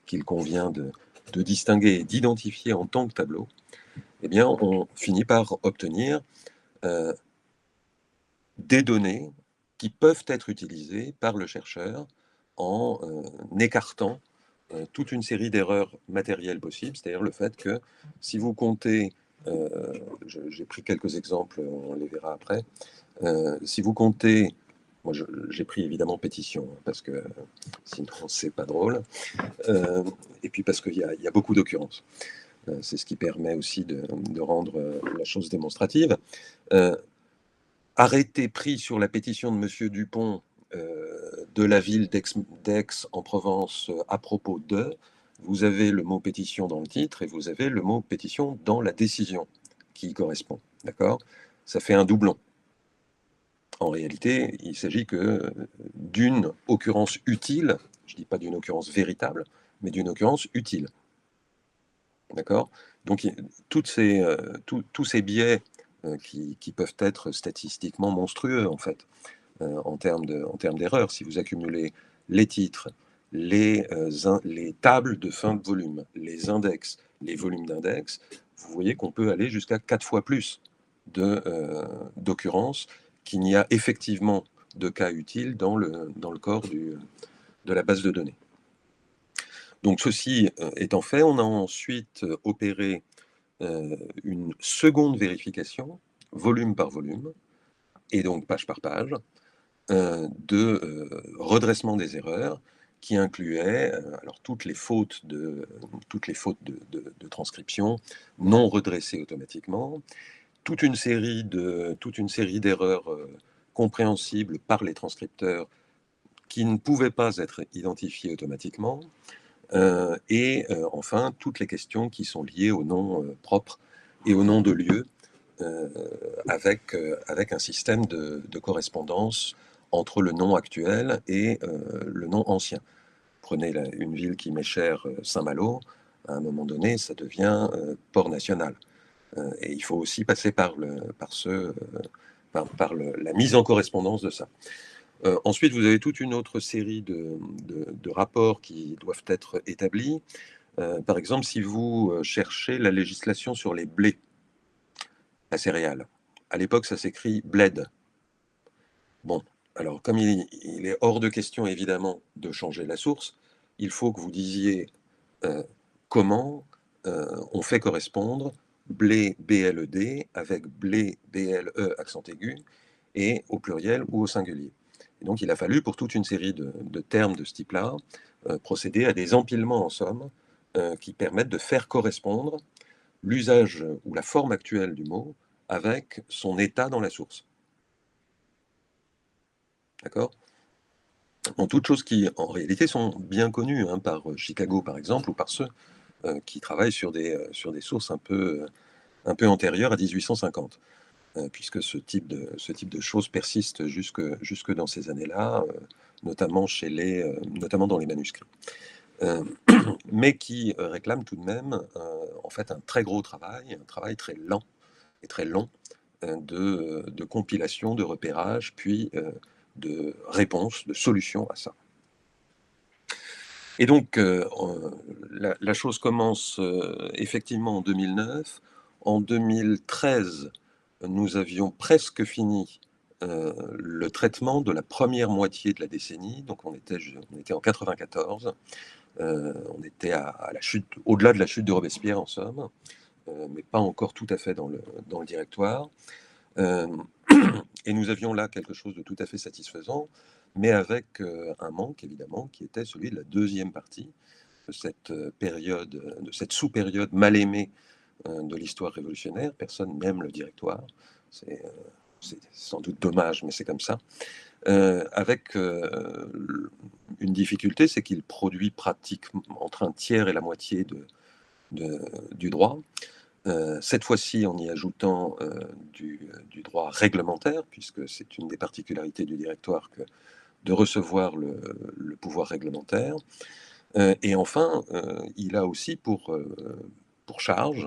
qu'il convient de distinguer et d'identifier en tant que tableau. Eh bien, on finit par obtenir des données qui peuvent être utilisées par le chercheur en écartant toute une série d'erreurs matérielles possibles, c'est-à-dire le fait que si vous comptez, j'ai pris quelques exemples, on les verra après, si vous comptez, moi j'ai pris évidemment pétition, parce que sinon c'est pas drôle, et puis parce qu'il y a beaucoup d'occurrences. C'est ce qui permet aussi de rendre la chose démonstrative. Arrêté pris sur la pétition de Monsieur Dupont de la ville d'Aix en Provence à propos de, vous avez le mot pétition dans le titre et vous avez le mot pétition dans la décision qui y correspond. D'accord? Ça fait un doublon. En réalité, il s'agit que d'une occurrence utile, je ne dis pas d'une occurrence véritable, mais d'une occurrence utile. D'accord? Donc, tous ces biais qui peuvent être statistiquement monstrueux, en fait, en termes d'erreurs. Si vous accumulez les titres, les tables de fin de volume, les index, les volumes d'index, vous voyez qu'on peut aller jusqu'à 4 fois plus d'occurrences qu'il n'y a effectivement de cas utiles dans le corps de la base de données. Donc ceci étant fait, on a ensuite opéré une seconde vérification, volume par volume, et donc page par page, de redressement des erreurs qui incluait alors toutes les fautes de transcription non redressées automatiquement, toute une série d'erreurs compréhensibles par les transcripteurs qui ne pouvaient pas être identifiées automatiquement, et enfin toutes les questions qui sont liées au nom propre et au nom de lieu, avec un système de correspondance entre le nom actuel et le nom ancien. Prenez une ville qui m'est chère, Saint-Malo, à un moment donné, ça devient port national. Et il faut aussi passer par la mise en correspondance de ça. Ensuite, vous avez toute une autre série de rapports qui doivent être établis. Par exemple, si vous cherchez la législation sur les blés, la céréale, à l'époque, ça s'écrit bled. Bon, alors comme il est hors de question, évidemment, de changer la source, il faut que vous disiez comment on fait correspondre blé, BLED, avec blé, BLE, accent aigu, et au pluriel ou au singulier. Et donc il a fallu, pour toute une série de termes de ce type-là, procéder à des empilements en somme qui permettent de faire correspondre l'usage ou la forme actuelle du mot avec son état dans la source. D'accord? En toutes choses qui, en réalité, sont bien connues par Chicago, par exemple, ou par ceux qui travaillent sur des sources un peu antérieures à 1850, puisque ce type de choses persiste jusque dans ces années-là, notamment dans les manuscrits. Mais qui réclament tout de même en fait un très gros travail, un travail très lent et très long de compilation, de repérage, puis de réponse, de solution à ça. Et donc, la chose commence effectivement en 2009. En 2013, nous avions presque fini le traitement de la première moitié de la décennie. Donc, on était en 94. On était à la chute, au-delà de la chute de Robespierre, en somme, mais pas encore tout à fait dans le directoire. Et nous avions là quelque chose de tout à fait satisfaisant, mais avec un manque, évidemment, qui était celui de la deuxième partie de cette période, de cette sous-période mal aimée de l'histoire révolutionnaire. Personne n'aime le directoire. C'est sans doute dommage, mais c'est comme ça. Avec une difficulté, c'est qu'il produit pratiquement entre un tiers et la moitié du droit. Cette fois-ci en y ajoutant du droit réglementaire, puisque c'est une des particularités du directoire que de recevoir le pouvoir réglementaire. Et enfin, il a aussi pour pour charge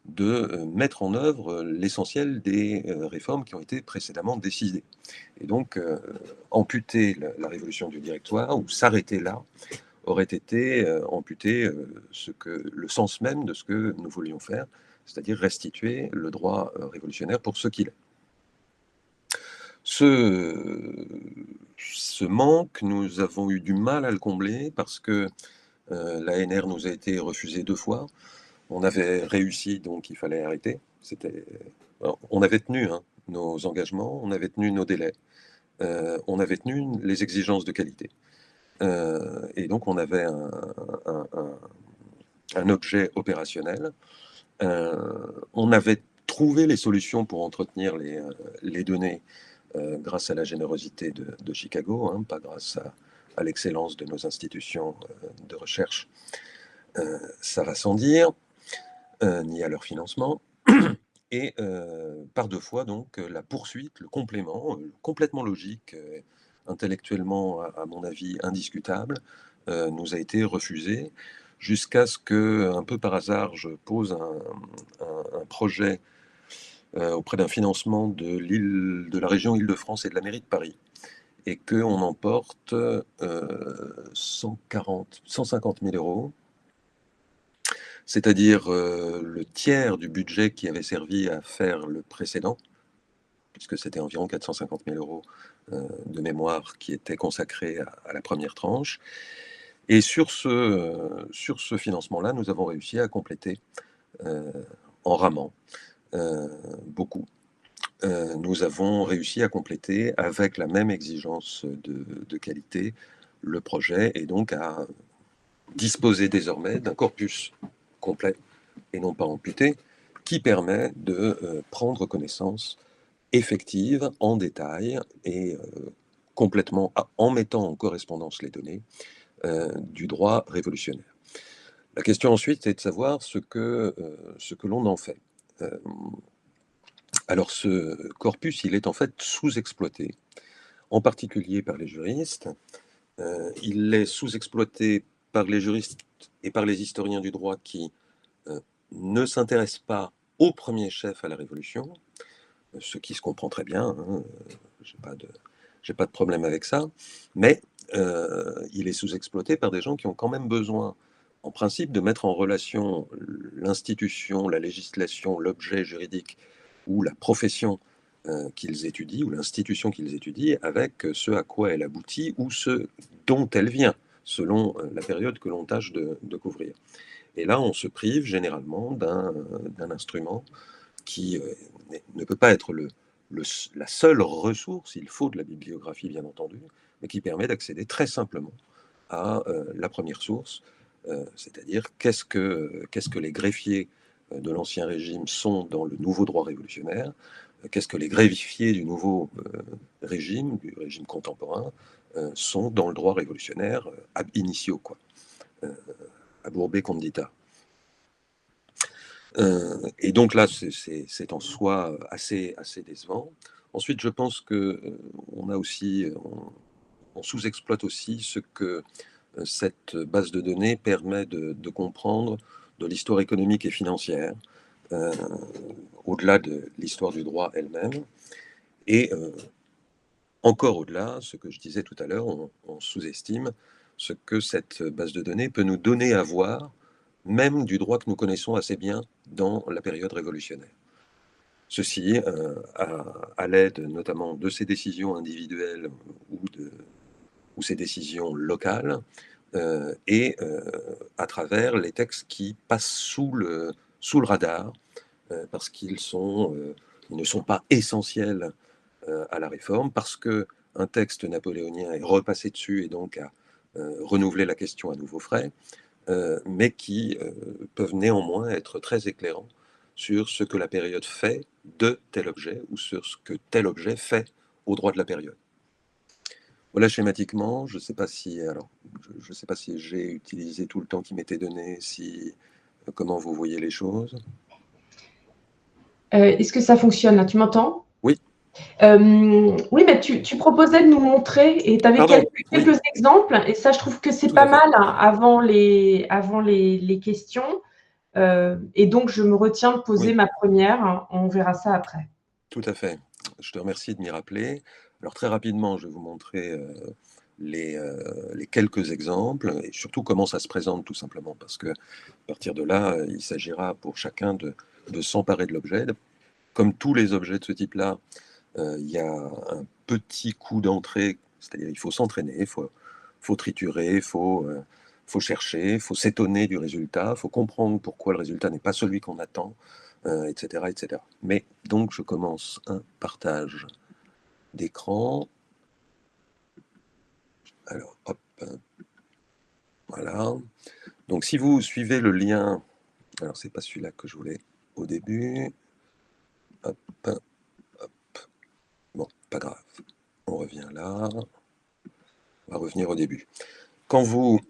de mettre en œuvre l'essentiel des réformes qui ont été précédemment décidées. Et donc, amputer la révolution du directoire, ou s'arrêter là, aurait été amputer le sens même de ce que nous voulions faire, c'est-à-dire restituer le droit révolutionnaire pour ce qu'il est. Ce manque, nous avons eu du mal à le combler parce que l'ANR nous a été refusée 2 fois. On avait réussi, donc il fallait arrêter. On avait tenu nos engagements, on avait tenu nos délais, on avait tenu les exigences de qualité. Et donc on avait un objet opérationnel. On avait trouvé les solutions pour entretenir les données grâce à la générosité de Chicago, pas grâce à l'excellence de nos institutions de recherche, ça va sans dire, ni à leur financement. Et par 2 fois, donc, la poursuite, le complément, complètement logique, intellectuellement, à mon avis, indiscutable, nous a été refusé, jusqu'à ce que, un peu par hasard, je pose un projet auprès d'un financement de la région Île-de-France et de la mairie de Paris, et qu'on emporte 150 000 euros, c'est-à-dire le tiers du budget qui avait servi à faire le précédent, puisque c'était environ 450 000 euros de mémoire qui étaient consacrés à la première tranche. Et sur ce financement-là, nous avons réussi à compléter en ramant beaucoup. Nous avons réussi à compléter avec la même exigence de qualité le projet, et donc à disposer désormais d'un corpus complet et non pas amputé, qui permet de prendre connaissance effective, en détail, et complètement en mettant en correspondance les données du droit révolutionnaire. La question ensuite est de savoir ce que l'on en fait. Alors ce corpus, il est en fait sous-exploité, en particulier par les juristes. Il est sous-exploité par les juristes et par les historiens du droit qui ne s'intéressent pas au premier chef à la Révolution, ce qui se comprend très bien, j'ai pas de problème avec ça, mais il est sous-exploité par des gens qui ont quand même besoin, en principe, de mettre en relation l'institution, la législation, l'objet juridique ou la profession qu'ils étudient, ou l'institution qu'ils étudient, avec ce à quoi elle aboutit ou ce dont elle vient, selon la période que l'on tâche de couvrir. Et là, on se prive généralement d'un instrument qui ne peut pas être la seule ressource, il faut de la bibliographie bien entendu, mais qui permet d'accéder très simplement à la première source, c'est-à-dire qu'est-ce que les greffiers de l'Ancien Régime sont dans le nouveau droit révolutionnaire, qu'est-ce que les greffiers du nouveau régime, du régime contemporain, sont dans le droit révolutionnaire ab initio, quoi, ab urbe condita. Et donc là, c'est en soi assez décevant. Ensuite, je pense qu'on a aussi, on sous-exploite aussi ce que cette base de données permet de comprendre de l'histoire économique et financière, au-delà de l'histoire du droit elle-même. Et encore au-delà, ce que je disais tout à l'heure, on sous-estime ce que cette base de données peut nous donner à voir, même du droit que nous connaissons assez bien dans la période révolutionnaire. Ceci à l'aide notamment de ces décisions individuelles ou ces décisions locales, et à travers les textes qui passent sous le radar, parce qu'ils ne sont pas essentiels à la réforme, parce qu'un texte napoléonien est repassé dessus et donc a renouvelé la question à nouveau frais, mais qui peuvent néanmoins être très éclairants sur ce que la période fait de tel objet ou sur ce que tel objet fait au droit de la période. Voilà schématiquement, je ne sais pas si j'ai utilisé tout le temps qui m'était donné, comment vous voyez les choses. Est-ce que ça fonctionne là? Tu m'entends? Oui. Oui, mais tu proposais de nous montrer et tu avais quelques exemples, et ça, je trouve que c'est pas mal avant les questions. Et donc, je me retiens de poser Oui, ma première. On verra ça après. tout à fait. Je te remercie de m'y rappeler. Alors très rapidement, je vais vous montrer les quelques exemples et surtout comment ça se présente tout simplement, parce que à partir de là, il s'agira pour chacun de s'emparer de l'objet. Comme tous les objets de ce type-là, il y a un petit coup d'entrée, c'est-à-dire il faut s'entraîner, faut triturer, faut chercher, faut s'étonner du résultat, faut comprendre pourquoi le résultat n'est pas celui qu'on attend, etc., etc. Mais donc je commence un partage d'écran. Alors hop, voilà. Donc si vous suivez le lien, alors c'est pas celui-là que je voulais au début. Hop, hop. Bon, pas grave. On revient là. On va revenir au début. Quand vous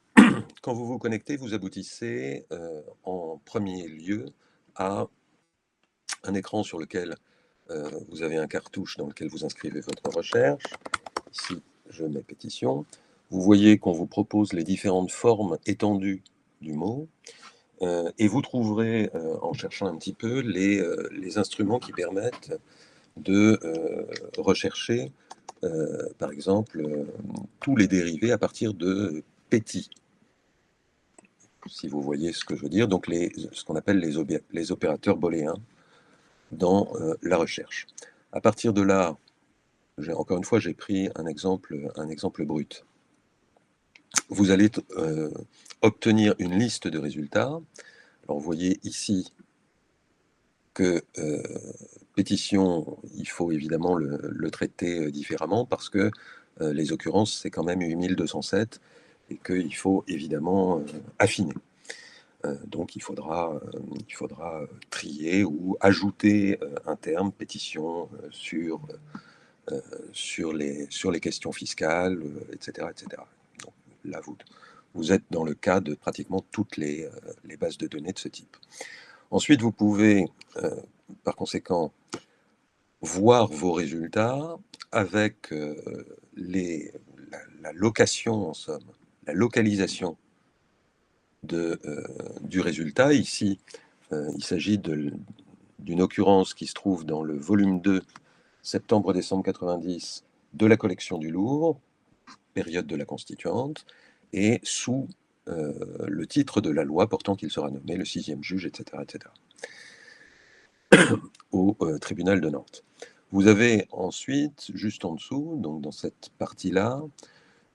Quand vous vous connectez, vous aboutissez en premier lieu à un écran sur lequel vous avez un cartouche dans lequel vous inscrivez votre recherche. Ici, je mets pétition. Vous voyez qu'on vous propose les différentes formes étendues du mot. Et vous trouverez, en cherchant un petit peu, les instruments qui permettent de rechercher, par exemple, tous les dérivés à partir de petit. Si vous voyez ce que je veux dire, donc ce qu'on appelle les opérateurs booléens dans la recherche. À partir de là, encore une fois, j'ai pris un exemple brut. Vous allez obtenir une liste de résultats. Alors, vous voyez ici que pétition, il faut évidemment le traiter différemment parce que les occurrences, c'est quand même 8207 et qu'il faut évidemment affiner. Donc il faudra trier ou ajouter un terme, pétition, sur les questions fiscales, etc., etc. Donc là, vous êtes dans le cas de pratiquement toutes les bases de données de ce type. Ensuite, vous pouvez, par conséquent, voir vos résultats avec la location, en somme, la localisation du résultat. Ici, il s'agit d'une occurrence qui se trouve dans le volume 2, septembre-décembre 90, de la collection du Louvre, période de la Constituante, et sous le titre de la loi portant qu'il sera nommé le 6e juge, etc., etc., au tribunal de Nantes. Vous avez ensuite, juste en dessous, donc dans cette partie-là,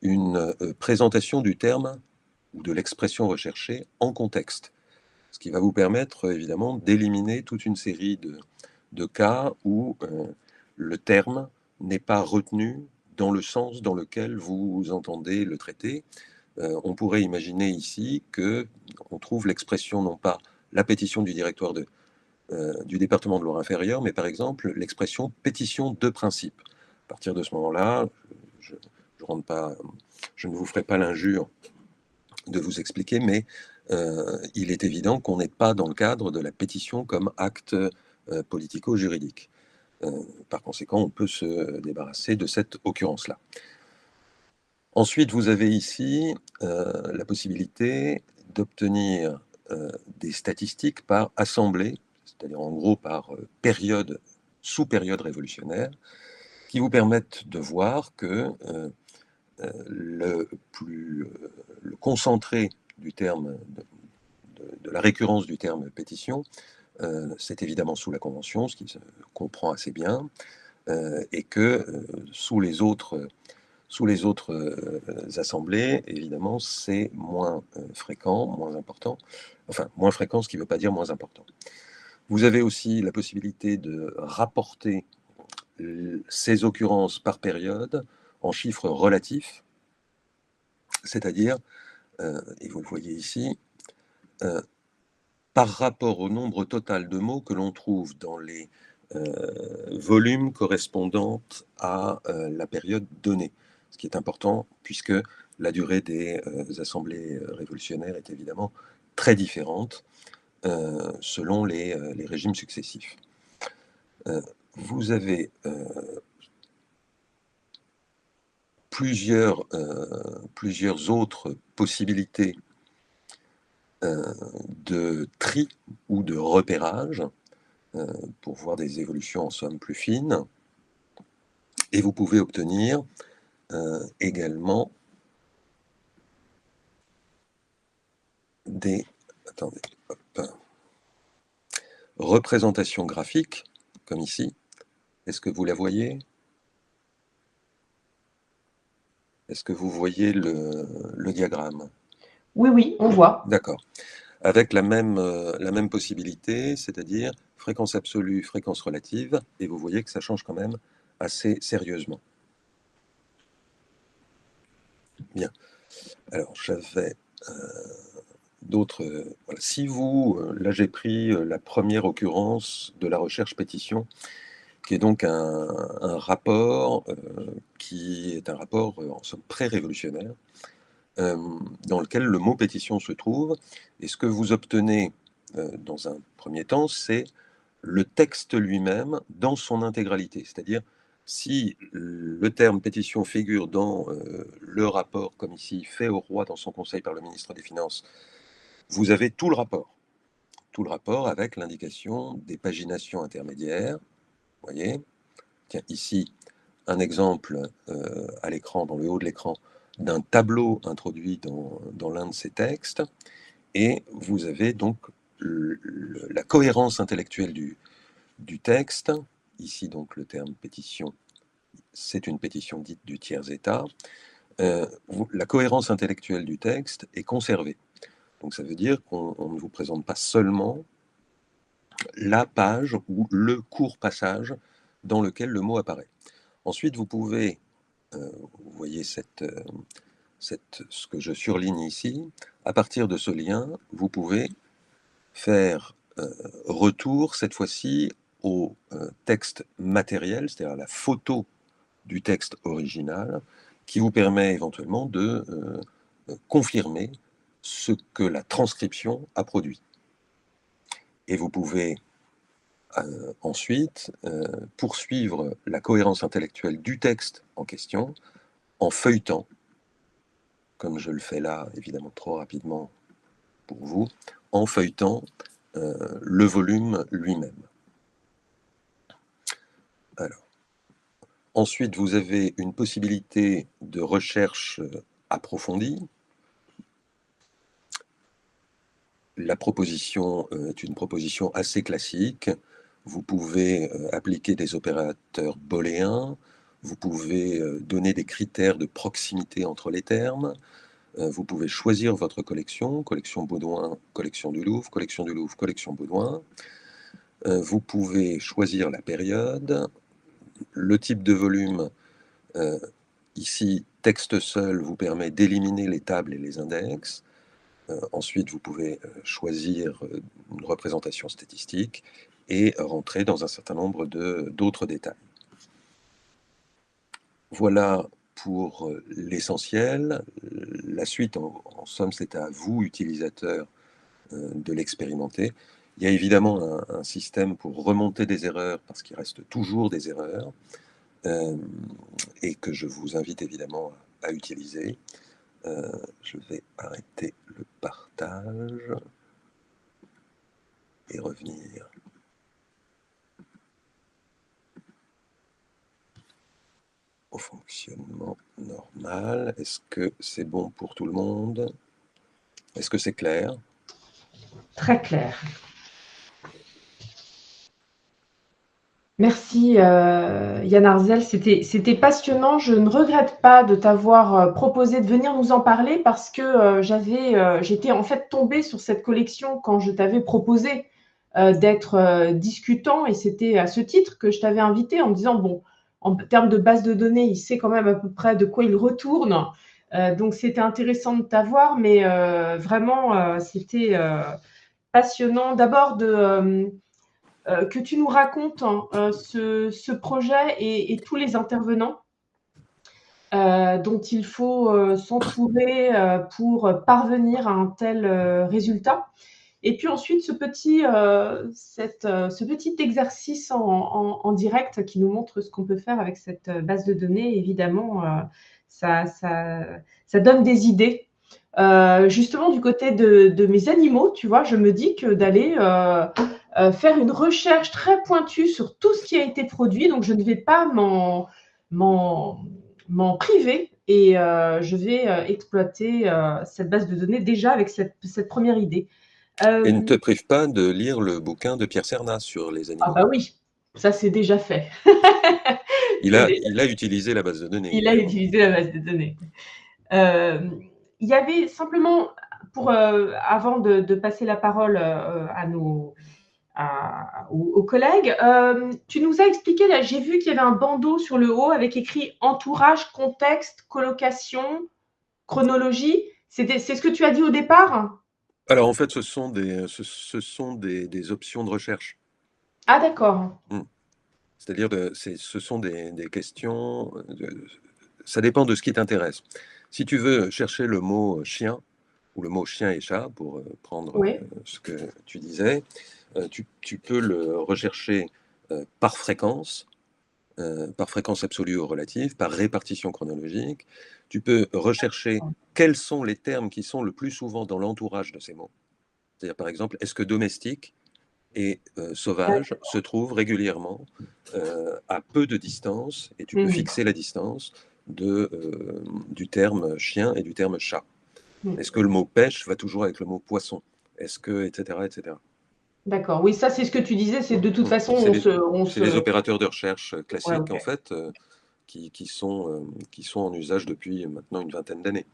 une présentation du terme ou de l'expression recherchée en contexte, ce qui va vous permettre évidemment d'éliminer toute une série de cas où le terme n'est pas retenu dans le sens dans lequel vous entendez le traiter. On pourrait imaginer ici qu'on trouve l'expression non pas la pétition du directoire du département de Loire-Inférieure, mais par exemple l'expression pétition de principe. À partir de ce moment-là, je, je ne vous ferai pas l'injure de vous expliquer, mais il est évident qu'on n'est pas dans le cadre de la pétition comme acte politico-juridique. Par conséquent, on peut se débarrasser de cette occurrence-là. Ensuite, vous avez ici la possibilité d'obtenir des statistiques par assemblée, c'est-à-dire en gros par période, sous-période révolutionnaire, qui vous permettent de voir que le concentré du terme, de la récurrence du terme pétition, c'est évidemment sous la Convention, ce qui se comprend assez bien, et que sous les autres assemblées, évidemment, c'est moins fréquent, moins important. Enfin, moins fréquent, ce qui ne veut pas dire moins important. Vous avez aussi la possibilité de rapporter ces occurrences par période en chiffres relatifs, c'est-à-dire, et vous le voyez ici, par rapport au nombre total de mots que l'on trouve dans les volumes correspondant à la période donnée. Ce qui est important puisque la durée des assemblées révolutionnaires est évidemment très différente selon les régimes successifs. Vous avez plusieurs autres possibilités de tri ou de repérage pour voir des évolutions en somme plus fines. Et vous pouvez obtenir également des représentations graphiques, comme ici. Est-ce que vous la voyez? Est-ce que vous voyez le diagramme? Oui, oui, on voit. D'accord. Avec la même possibilité, c'est-à-dire fréquence absolue, fréquence relative, et vous voyez que ça change quand même assez sérieusement. Bien. Alors, j'avais d'autres... voilà. Si vous... là, j'ai pris la première occurrence de la recherche pétition, qui est donc un rapport qui est un rapport en somme pré-révolutionnaire, dans lequel le mot pétition se trouve. Et ce que vous obtenez dans un premier temps, c'est le texte lui-même dans son intégralité. C'est-à-dire, si le terme pétition figure dans le rapport, comme ici, fait au roi dans son conseil par le ministre des Finances, vous avez tout le rapport avec l'indication des paginations intermédiaires. Vous voyez, tiens, ici, un exemple à l'écran, dans le haut de l'écran, d'un tableau introduit dans l'un de ces textes, et vous avez donc la cohérence intellectuelle du texte. Ici, donc, le terme pétition, c'est une pétition dite du tiers-état. La cohérence intellectuelle du texte est conservée. Donc, ça veut dire qu'on ne vous présente pas seulement la page ou le court passage dans lequel le mot apparaît. Ensuite, vous pouvez, vous voyez ce que je surligne ici, à partir de ce lien, vous pouvez faire retour, cette fois-ci, au texte matériel, c'est-à-dire à la photo du texte original, qui vous permet éventuellement de confirmer ce que la transcription a produit. Et vous pouvez ensuite poursuivre la cohérence intellectuelle du texte en question en feuilletant, comme je le fais là, évidemment trop rapidement pour vous, en feuilletant le volume lui-même. Alors, ensuite, vous avez une possibilité de recherche approfondie. La proposition est une proposition assez classique. Vous pouvez appliquer des opérateurs booléens, vous pouvez donner des critères de proximité entre les termes, vous pouvez choisir votre collection, collection Baudouin, collection du Louvre, collection Baudouin. Vous pouvez choisir la période, le type de volume. Ici, texte seul vous permet d'éliminer les tables et les index. Ensuite, vous pouvez choisir une représentation statistique et rentrer dans un certain nombre d'autres détails. Voilà pour l'essentiel. La suite, en somme, c'est à vous, utilisateurs, de l'expérimenter. Il y a évidemment un système pour remonter des erreurs, parce qu'il reste toujours des erreurs, et que je vous invite évidemment à utiliser. Je vais arrêter le partage et revenir. Au fonctionnement normal. Est-ce que c'est bon pour tout le monde? Est-ce que c'est clair? Très clair. Merci Yann Arzel, c'était passionnant. Je ne regrette pas de t'avoir proposé de venir nous en parler parce que j'étais en fait tombée sur cette collection quand je t'avais proposé d'être discutant, et c'était à ce titre que je t'avais invité en me disant, bon, en termes de base de données, il sait quand même à peu près de quoi il retourne. Donc c'était intéressant de t'avoir, mais vraiment c'était passionnant d'abord que tu nous racontes ce projet et tous les intervenants dont il faut s'entourer pour parvenir à un tel résultat. Et puis ensuite, ce petit exercice en direct qui nous montre ce qu'on peut faire avec cette base de données, évidemment, ça donne des idées Justement, du côté de mes animaux, tu vois, je me dis que d'aller faire une recherche très pointue sur tout ce qui a été produit, donc je ne vais pas m'en, m'en priver et je vais exploiter cette base de données déjà avec cette première idée. Et ne Euh, te prive pas de lire le bouquin de Pierre Cernat sur les ah animaux. bah oui, ça c'est déjà fait. Il C'est a, déjà- il a utilisé la base de données il a également. utilisé la base de données. Euh, il y avait simplement, avant de passer la parole aux collègues, tu nous as expliqué, là, j'ai vu qu'il y avait un bandeau sur le haut avec écrit entourage, contexte, colocation, chronologie. C'est ce que tu as dit au départ? Alors en fait, ce sont des options de recherche. Ah d'accord. Hmm. C'est-à-dire, ce sont des questions, ça dépend de ce qui t'intéresse. Si tu veux chercher le mot chien, ou le mot chien et chat, pour prendre Oui. ce que tu disais, tu peux le rechercher par par fréquence absolue ou relative, par répartition chronologique. Tu peux rechercher quels sont les termes qui sont le plus souvent dans l'entourage de ces mots. C'est-à-dire, par exemple, est-ce que domestique et sauvage se trouvent régulièrement à peu de distance, et tu peux Mhm. fixer la distance du terme chien et du terme chat. Mhm. Est-ce que le mot pêche va toujours avec le mot poisson? Est-ce que, etc., etc. D'accord. Oui, ça c'est ce que tu disais, c'est de toute façon, C'est les, on c'est les se... opérateurs de recherche Ouais, classiques, ok. en fait, qui sont en usage depuis maintenant une vingtaine d'années.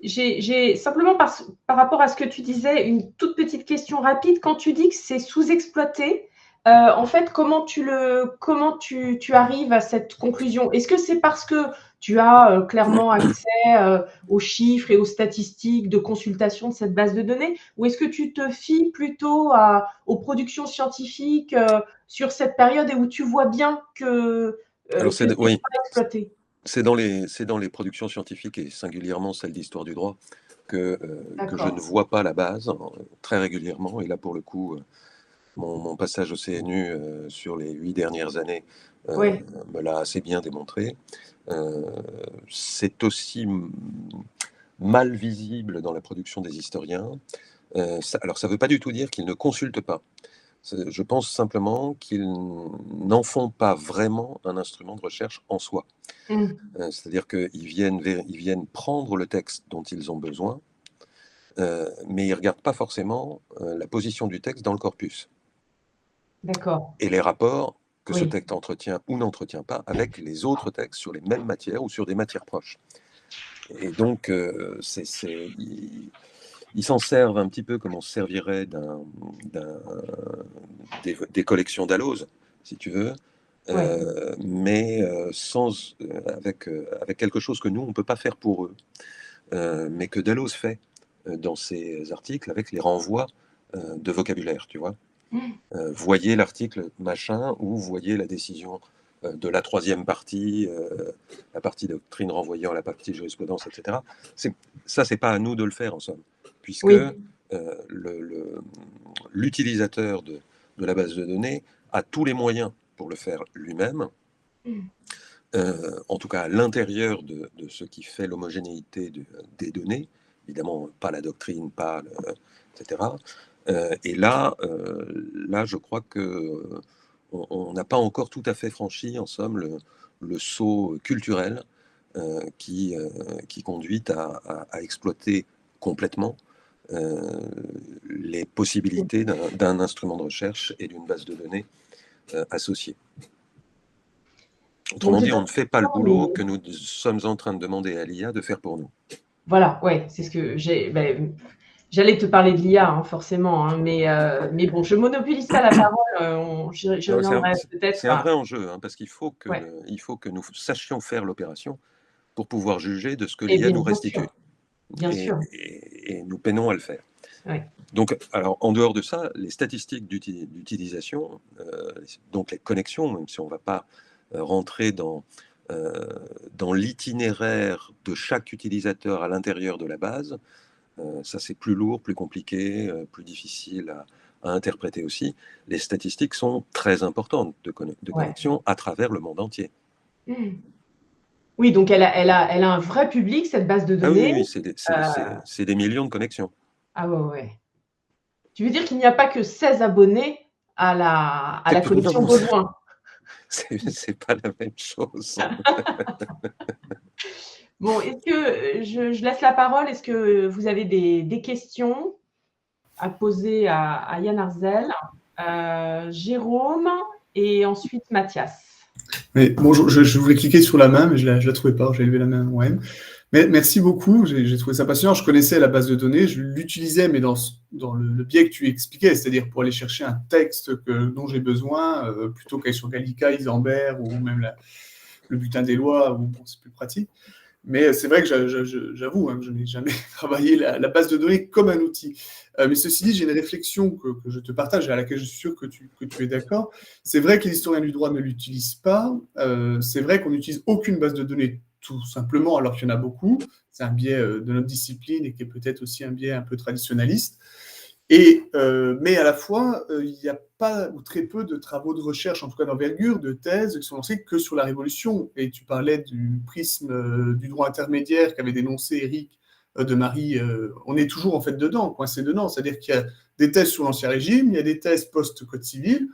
J'ai simplement par rapport à ce que tu disais, une toute petite question rapide. Quand tu dis que c'est sous-exploité, en fait, comment tu arrives à cette conclusion? Est-ce que c'est parce que tu as clairement accès aux chiffres et aux statistiques de consultation de cette base de données, ou est-ce que tu te fies plutôt aux productions scientifiques sur cette période et où tu vois bien Alors, que c'est oui, pas exploité? c'est dans les productions scientifiques, et singulièrement celle d'histoire du droit, que je ne D'accord. vois pas la base très régulièrement. Et là, pour le coup, mon passage au CNU sur les 8 dernières années Oui. me l'a assez bien démontré. Euh, c'est aussi mal visible dans la production des historiens. Alors, ça ne veut pas du tout dire qu'ils ne consultent pas. Je pense simplement qu'ils n'en font pas vraiment un instrument de recherche en soi. Mm. C'est-à-dire ils viennent prendre le texte dont ils ont besoin, mais ils ne regardent pas forcément la position du texte dans le corpus D'accord. et les rapports que ce Oui. texte entretient ou n'entretient pas avec les autres textes sur les mêmes matières ou sur des matières proches. Et donc, ils s'en servent un petit peu comme on se servirait des collections d'Alloz, si tu veux, Oui. mais avec quelque chose que nous, on ne peut pas faire pour eux, mais que Dalloz fait dans ses articles avec les renvois de vocabulaire, tu vois. Voyez l'article machin ou voyez la décision de la troisième partie, la partie doctrine renvoyant à la partie jurisprudence, etc. Ça, c'est pas à nous de le faire en somme, puisque Oui. l'utilisateur de la base de données a tous les moyens pour le faire lui-même, en tout cas à l'intérieur de ce qui fait l'homogénéité des données, évidemment pas la doctrine, etc. Et là, je crois que on n'a pas encore tout à fait franchi, en somme, le saut culturel qui conduit à exploiter complètement euh, les possibilités d'un instrument de recherche et d'une base de données associée. Bon, Autrement de dit, toute on ne fait pas le façon, boulot que nous sommes en train de demander à l'IA de faire pour nous. voilà, ouais, c'est ce que j'allais te parler de l'IA, hein, forcément, hein, mais bon, je monopolise pas la parole. J'y Non, reviendrai peut-être. c'est un vrai enjeu, hein, parce qu'il faut Ouais, il faut que nous sachions faire l'opération pour pouvoir juger de ce que et l'IA bien, nous bien restitue. sûr, bien Et, sûr. et nous peinons à le faire. Ouais. Donc, alors, en dehors de ça, les statistiques d'utilisation, donc les connexions, même si on ne va pas rentrer euh, dans l'itinéraire de chaque utilisateur à l'intérieur de la base, ça c'est plus lourd, plus compliqué, plus difficile à interpréter aussi. Les statistiques sont très importantes de Ouais. connexion à travers le monde entier. Mm. Oui, donc elle a un vrai public, cette base de Ah oui, données. oui, Euh, c'est des millions de connexions. ah ouais, ouais. Tu veux dire qu'il n'y a pas que 16 abonnés à la collection Non, Baudouin? c'est pas la même chose. Bon, est-ce que je laisse la parole? Est-ce que vous avez des questions à poser à Yann Arzel, Jérôme et ensuite Mathias? Mais bon, je voulais cliquer sur la main, mais je la trouvais pas. J'ai levé la main moi-même. Mais merci beaucoup. J'ai trouvé ça passionnant. Je connaissais la base de données. Je l'utilisais, mais dans le biais que tu expliquais, c'est-à-dire pour aller chercher un texte dont j'ai besoin, plutôt qu'aller sur Gallica, Isambert ou même le bulletin des lois, où bon, c'est plus pratique. Mais c'est vrai que j'avoue, hein, je n'ai jamais travaillé la base de données comme un outil. Mais ceci dit, j'ai une réflexion que je te partage et à laquelle je suis sûr que tu es d'accord. C'est vrai que les historiens du droit ne l'utilisent pas. C'est vrai qu'on n'utilise aucune base de données tout simplement, alors qu'il y en a beaucoup. C'est un biais de notre discipline et qui est peut-être aussi un biais un peu traditionnaliste. Mais à la fois, il n'y a pas ou très peu de travaux de recherche, en tout cas d'envergure, de thèses qui sont lancés que sur la Révolution. Et tu parlais du prisme du droit intermédiaire qu'avait dénoncé Éric de Marie. On est toujours en fait dedans, coincé dedans. C'est-à-dire qu'il y a des thèses sur l'Ancien Régime, il y a des thèses post-Code civil.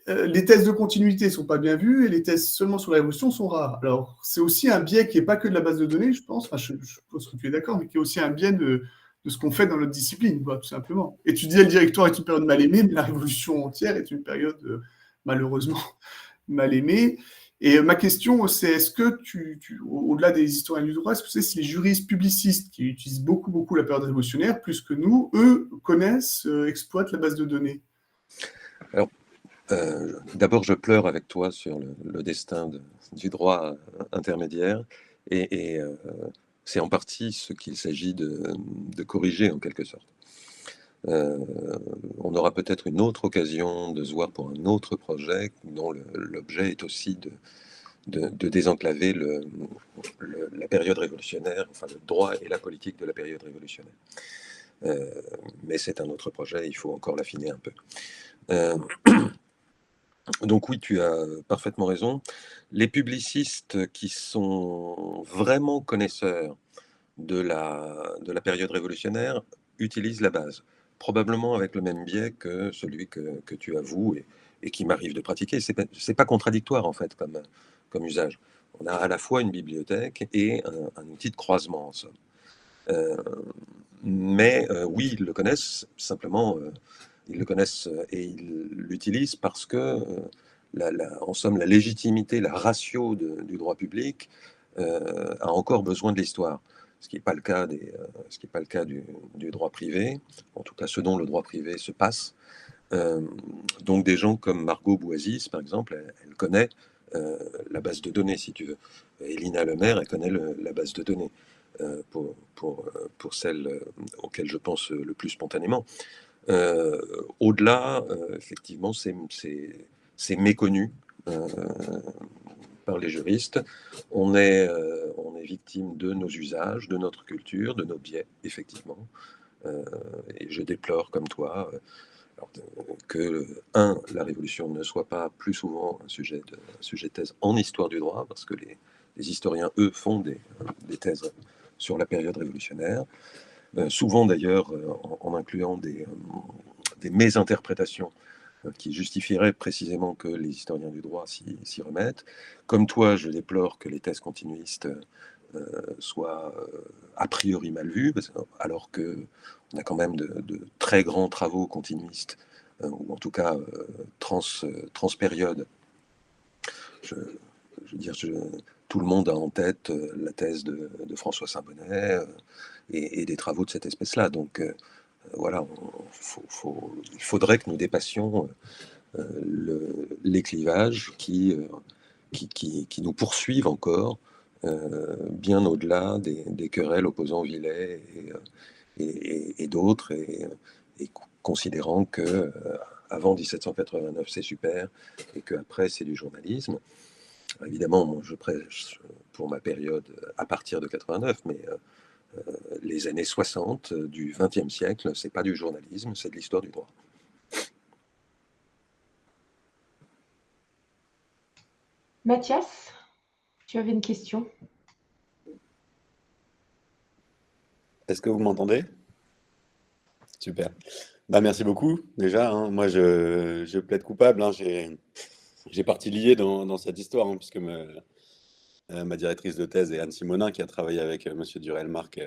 Les thèses de continuité ne sont pas bien vues et les thèses seulement sur la Révolution sont rares. Alors, c'est aussi un biais qui n'est pas que de la base de données, je pense. Enfin, je pense que tu es d'accord, mais qui est aussi un biais de ce qu'on fait dans notre discipline, quoi, tout simplement. Et tu disais le directoire est une période mal aimée, mais la Révolution entière est une période malheureusement mal aimée. Et ma question, c'est est-ce que au-delà des historiens du droit, est-ce que c'est si les juristes publicistes qui utilisent beaucoup, beaucoup la période révolutionnaire, plus que nous, eux, connaissent, exploitent la base de données? Alors, d'abord, je pleure avec toi sur le destin du droit intermédiaire, et c'est en partie ce qu'il s'agit de corriger en quelque sorte. Euh, on aura peut-être une autre occasion de se voir pour un autre projet dont l'objet est aussi de désenclaver la période révolutionnaire, enfin le droit et la politique de la période révolutionnaire. Mais c'est un autre projet, il faut encore l'affiner un peu. Euh, donc oui, tu as parfaitement raison. Les publicistes qui sont vraiment connaisseurs de la période révolutionnaire utilisent la base, probablement avec le même biais que celui que tu avoues et qui m'arrive de pratiquer. C'est pas contradictoire en fait comme usage. On a à la fois une bibliothèque et un outil de croisement en somme. Euh, mais oui, ils le connaissent, simplement ils le connaissent et ils l'utilisent parce que, en somme, la légitimité, la ratio du droit public a encore besoin de l'histoire. Ce qui n'est pas le cas, ce qui est pas le cas du droit privé, en tout cas ce dont le droit privé se passe. Euh, donc des gens comme Margot Boisis, par exemple, elle connaît la base de données, si tu veux. Et Lina Lemaire, elle connaît la base de données, pour celles auxquelles je pense le plus spontanément. Au-delà, effectivement, c'est méconnu euh, par les juristes. On est victime de nos usages, de notre culture, de nos biais, effectivement. Euh, et je déplore, comme toi, alors, que, la Révolution ne soit pas plus souvent un sujet de thèse en histoire du droit, parce que les historiens, eux, font des thèses sur la période révolutionnaire, souvent d'ailleurs en incluant des mésinterprétations qui justifieraient précisément que les historiens du droit s'y remettent. Comme toi, je déplore que les thèses continuistes soient a priori mal vues, alors qu'on a quand même de très grands travaux continuistes, ou en tout cas transpériode. Je, je veux dire, tout le monde a en tête la thèse de François Saint-Bonnet et des travaux de cette espèce-là. Donc voilà, il faudrait que nous dépassions les clivages qui nous poursuivent encore bien au-delà des querelles opposant Villet et d'autres, et considérant que avant 1789 c'est super et qu'après c'est du journalisme. Évidemment, moi, je prêche pour ma période à partir de 89, mais les années 60 du XXe siècle, c'est pas du journalisme, c'est de l'histoire du droit. Mathias, tu avais une question? Est-ce que vous m'entendez? Super. Bah, merci beaucoup déjà, hein. Moi, je plaide coupable, hein. J'ai partie liée dans cette histoire, hein, puisque ma directrice de thèse est Anne Simonin, qui a travaillé avec Monsieur Durel-Marc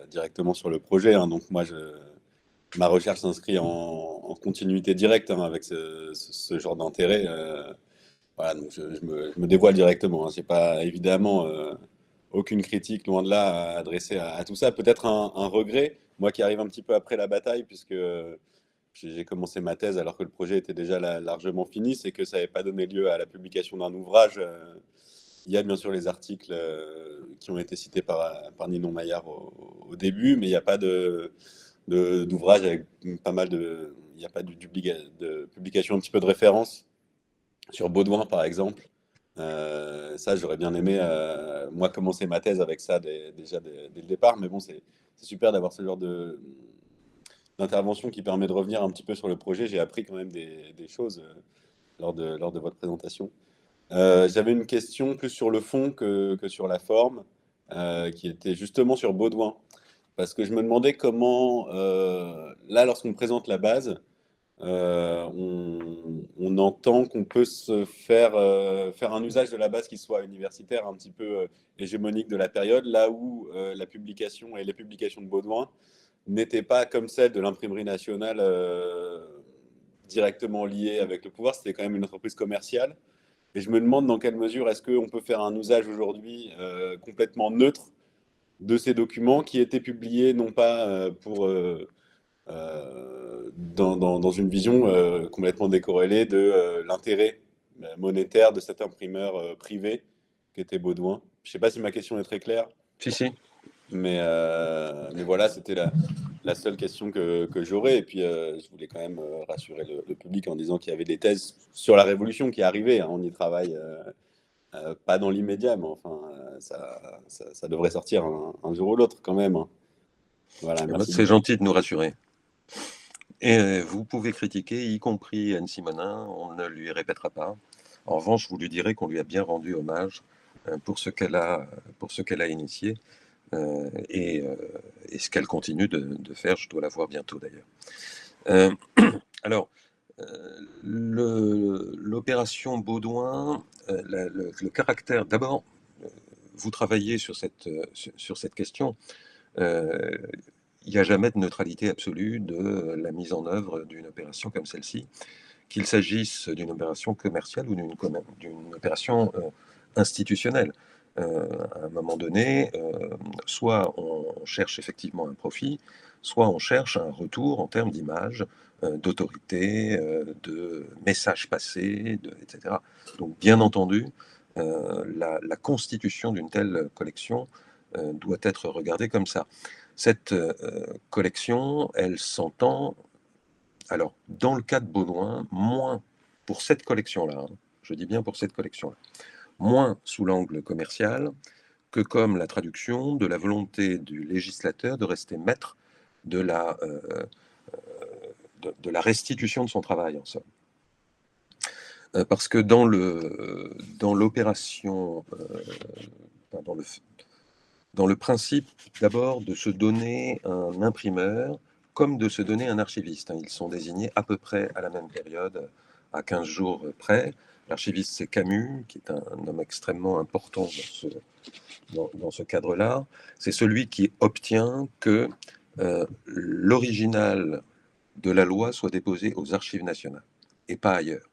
directement sur le projet, hein. Donc moi, ma recherche s'inscrit en continuité directe, hein, avec ce genre d'intérêt. Voilà, donc je me dévoile directement, hein. C'est pas évidemment aucune critique, loin de là, à adresser à tout ça. Peut-être un regret, moi qui arrive un petit peu après la bataille, puisque j'ai commencé ma thèse alors que le projet était déjà largement fini, c'est que ça n'avait pas donné lieu à la publication d'un ouvrage. Il y a bien sûr les articles qui ont été cités par Ninon Maillard au début, mais il n'y a pas d'ouvrage avec pas mal de. Il n'y a pas de publication un petit peu de référence sur Baudouin, par exemple. Ça, j'aurais bien aimé, moi, commencer ma thèse avec ça déjà dès le départ, mais bon, c'est super d'avoir ce genre d'intervention qui permet de revenir un petit peu sur le projet. J'ai appris quand même des choses lors de votre présentation. J'avais une question plus sur le fond que sur la forme, qui était justement sur Baudouin. Parce que je me demandais comment, là, lorsqu'on présente la base, on entend qu'on peut faire un usage de la base qui soit universitaire, un petit peu hégémonique de la période, là où la publication et les publications de Baudouin n'étaient pas comme celles de l'imprimerie nationale directement liées avec le pouvoir. C'était quand même une entreprise commerciale. Et je me demande dans quelle mesure est-ce qu'on peut faire un usage aujourd'hui complètement neutre de ces documents qui étaient publiés non pas dans une vision complètement décorrélée de l'intérêt monétaire de cet imprimeur privé qu'était Baudouin. Je ne sais pas si ma question est très claire. Si. Mais voilà, c'était la seule question que j'aurais. Et puis, je voulais quand même rassurer le public en disant qu'il y avait des thèses sur la Révolution qui arrivaient, hein. On y travaille, pas dans l'immédiat, mais enfin, ça devrait sortir un jour ou l'autre quand même, hein. Voilà, merci. C'est gentil de nous rassurer. Et vous pouvez critiquer, y compris Anne Simonin, on ne lui répétera pas. En revanche, vous lui direz qu'on lui a bien rendu hommage pour ce qu'elle a initié et ce qu'elle continue de faire. Je dois la voir bientôt d'ailleurs. Alors, l'opération Baudouin, le caractère. D'abord, vous travaillez sur cette question. Il n'y a jamais de neutralité absolue de la mise en œuvre d'une opération comme celle-ci, qu'il s'agisse d'une opération commerciale ou d'une opération institutionnelle. À un moment donné, soit on cherche effectivement un profit, soit on cherche un retour en termes d'image, d'autorité, de messages passés, etc. Donc, bien entendu, la constitution d'une telle collection doit être regardée comme ça. Cette collection, elle s'entend, alors, dans le cas de Baudouin, moins pour cette collection-là, hein, je dis bien pour cette collection-là, moins sous l'angle commercial que comme la traduction de la volonté du législateur de rester maître de la restitution de son travail, en somme. Parce que dans l'opération, dans le principe d'abord de se donner un imprimeur comme de se donner un archiviste, hein. Ils sont désignés à peu près à la même période, à 15 jours près. L'archiviste, c'est Camus, qui est un homme extrêmement important dans ce cadre-là. C'est celui qui obtient que l'original de la loi soit déposé aux archives nationales et pas ailleurs.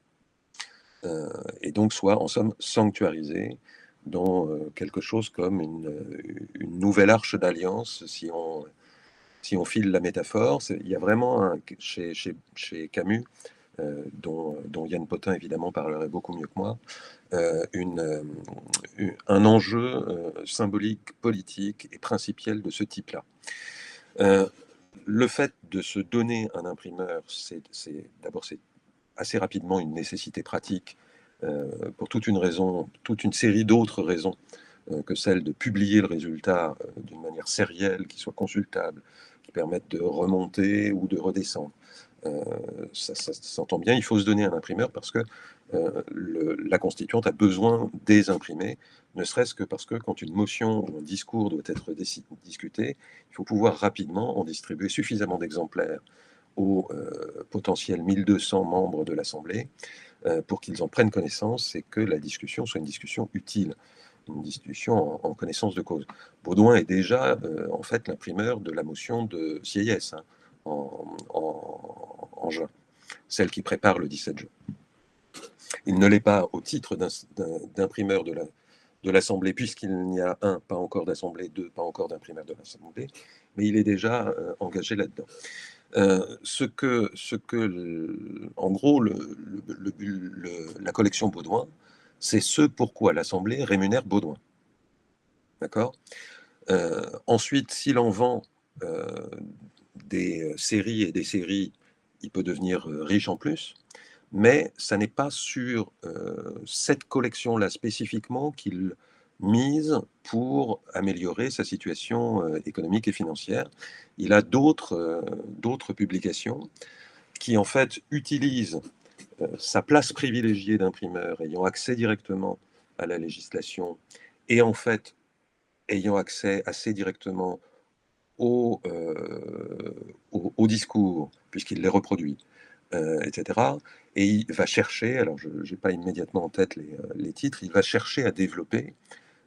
Et donc soit, en somme, sanctuarisé dans quelque chose comme une nouvelle arche d'alliance, si on file la métaphore. Il y a vraiment chez Camus, dont Yann Potin évidemment parlerait beaucoup mieux que moi, un enjeu symbolique, politique et principiel de ce type-là. Le fait de se donner un imprimeur, d'abord c'est assez rapidement une nécessité pratique pour toute une série d'autres raisons que celle de publier le résultat d'une manière sérielle, qui soit consultable, qui permette de remonter ou de redescendre. Ça s'entend bien, il faut se donner un imprimeur parce que la constituante a besoin des imprimés, ne serait-ce que parce que quand une motion ou un discours doit être discuté, il faut pouvoir rapidement en distribuer suffisamment d'exemplaires aux potentiels 1200 membres de l'Assemblée pour qu'ils en prennent connaissance et que la discussion soit une discussion utile, une discussion en connaissance de cause. Baudouin est déjà en fait l'imprimeur de la motion de Sieyès en juin, celle qui prépare le 17 juin. Il ne l'est pas au titre d'imprimeur de l'Assemblée, puisqu'il n'y a un, pas encore d'Assemblée, deux, pas encore d'imprimeur de l'Assemblée, mais il est déjà engagé là-dedans. En gros, la collection Baudouin, c'est ce pourquoi l'Assemblée rémunère Baudouin. D'accord ? Ensuite, s'il en vend des séries et des séries, il peut devenir riche en plus, mais ça n'est pas sur cette collection-là spécifiquement qu'il mise pour améliorer sa situation économique et financière. Il a d'autres publications qui en fait utilisent sa place privilégiée d'imprimeur ayant accès directement à la législation et en fait ayant accès assez directement au discours, puisqu'il les reproduit, etc. Et il va chercher, alors je n'ai pas immédiatement en tête les titres, il va chercher à développer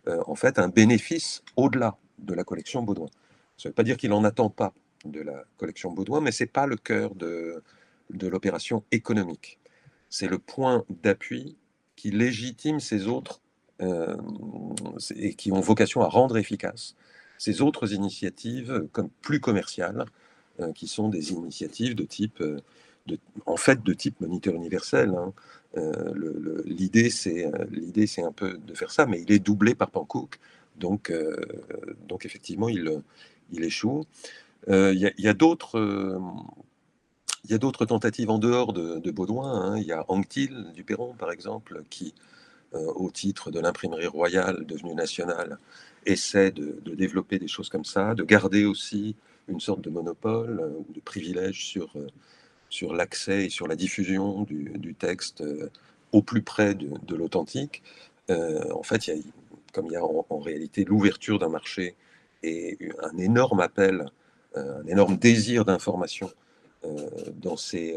en fait un bénéfice au-delà de la collection Baudouin. Ça ne veut pas dire qu'il n'en attend pas de la collection Baudouin, mais ce n'est pas le cœur de l'opération économique. C'est le point d'appui qui légitime ces autres et qui ont vocation à rendre efficaces ces autres initiatives comme plus commerciales, qui sont des initiatives de type, de type moniteur universel. Hein. L'idée, c'est un peu de faire ça, mais il est doublé par Pankouk, donc effectivement, il échoue. Il y a d'autres tentatives en dehors de Baudouin. Hein. Il y a Anctil du Perron, par exemple, qui, au titre de l'imprimerie royale devenue nationale, essaie de développer des choses comme ça, de garder aussi une sorte de monopole ou de privilège sur l'accès et sur la diffusion du texte au plus près de l'authentique. En fait, comme il y a en réalité l'ouverture d'un marché et un énorme appel, un énorme désir d'information dans ces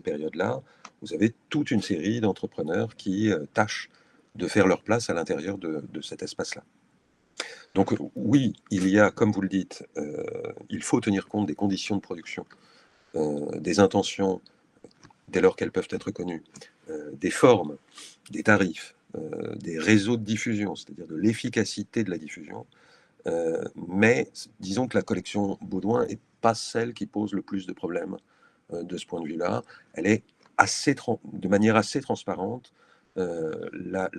périodes-là, vous avez toute une série d'entrepreneurs qui tâchent de faire leur place à l'intérieur de cet espace-là. Donc oui, il y a, comme vous le dites, il faut tenir compte des conditions de production, des intentions, dès lors qu'elles peuvent être connues, des formes, des tarifs, des réseaux de diffusion, c'est-à-dire de l'efficacité de la diffusion. Mais disons que la collection Baudouin n'est pas celle qui pose le plus de problèmes de ce point de vue-là. Elle est de manière assez transparente la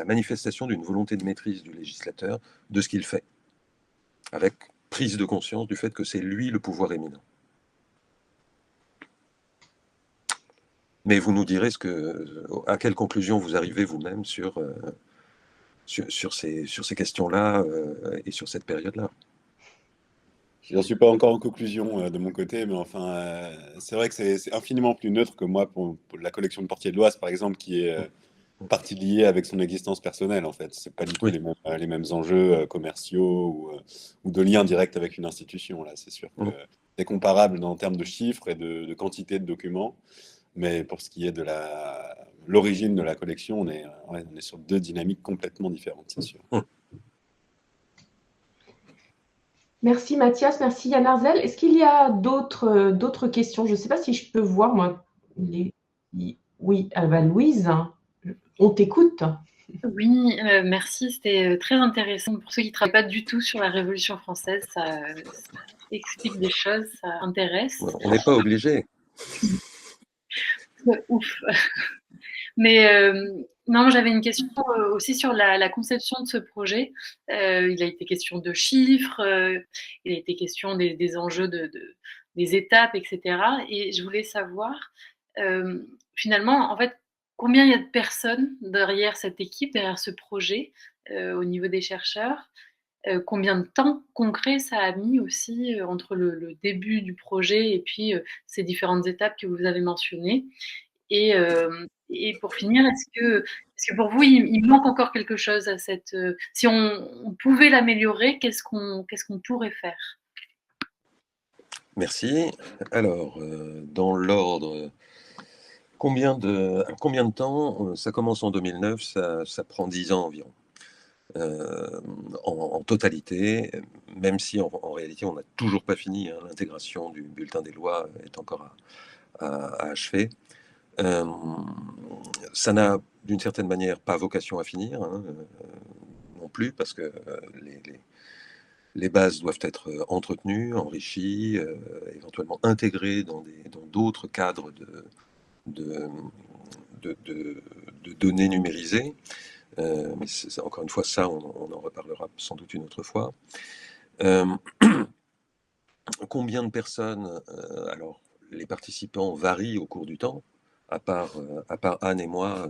manifestation d'une volonté de maîtrise du législateur de ce qu'il fait, avec prise de conscience du fait que c'est lui le pouvoir éminent. Mais vous nous direz à quelle conclusion vous arrivez vous-même sur ces questions-là et sur cette période-là. Je n'en suis pas encore en conclusion de mon côté, mais enfin, c'est vrai que c'est infiniment plus neutre que moi pour la collection de Portier de l'Oise, par exemple, qui est partie liée avec son existence personnelle, en fait. C'est pas du tout Oui. les mêmes enjeux commerciaux ou de lien direct avec une institution. Là, c'est sûr que c'est comparable en termes de chiffres et de quantité de documents, mais pour ce qui est de l'origine de la collection, on est sur deux dynamiques complètement différentes, c'est sûr. Merci Mathias, merci Yann Arzel. Est-ce qu'il y a d'autres questions? Je ne sais pas si je peux voir, moi. Oui, Louise, on t'écoute. Oui, merci. C'était très intéressant. Pour ceux qui ne travaillent pas du tout sur la Révolution française, ça explique des choses, ça intéresse. On n'est pas obligé. Ouf. Mais non, j'avais une question aussi sur la conception de ce projet. Il a été question de chiffres, il a été question des enjeux des étapes, etc. Et je voulais savoir, finalement, en fait, combien il y a de personnes derrière cette équipe, derrière ce projet, au niveau des chercheurs, combien de temps concret ça a mis aussi entre le début du projet et puis ces différentes étapes que vous avez mentionnées. Et Et pour finir, est-ce que pour vous, il manque encore quelque chose à cette... si on pouvait l'améliorer, qu'est-ce qu'on pourrait faire? Merci. Alors, dans l'ordre, combien de temps? Ça commence en 2009, ça prend 10 ans environ. En totalité, même si en réalité on n'a toujours pas fini, hein, l'intégration du bulletin des lois est encore à achever. Ça n'a d'une certaine manière pas vocation à finir, hein, non plus, parce que les bases doivent être entretenues, enrichies, éventuellement intégrées dans d'autres cadres de données numérisées. Mais encore une fois, ça, on en reparlera sans doute une autre fois. Combien de personnes? Alors, les participants varient au cours du temps, à part Anne et moi,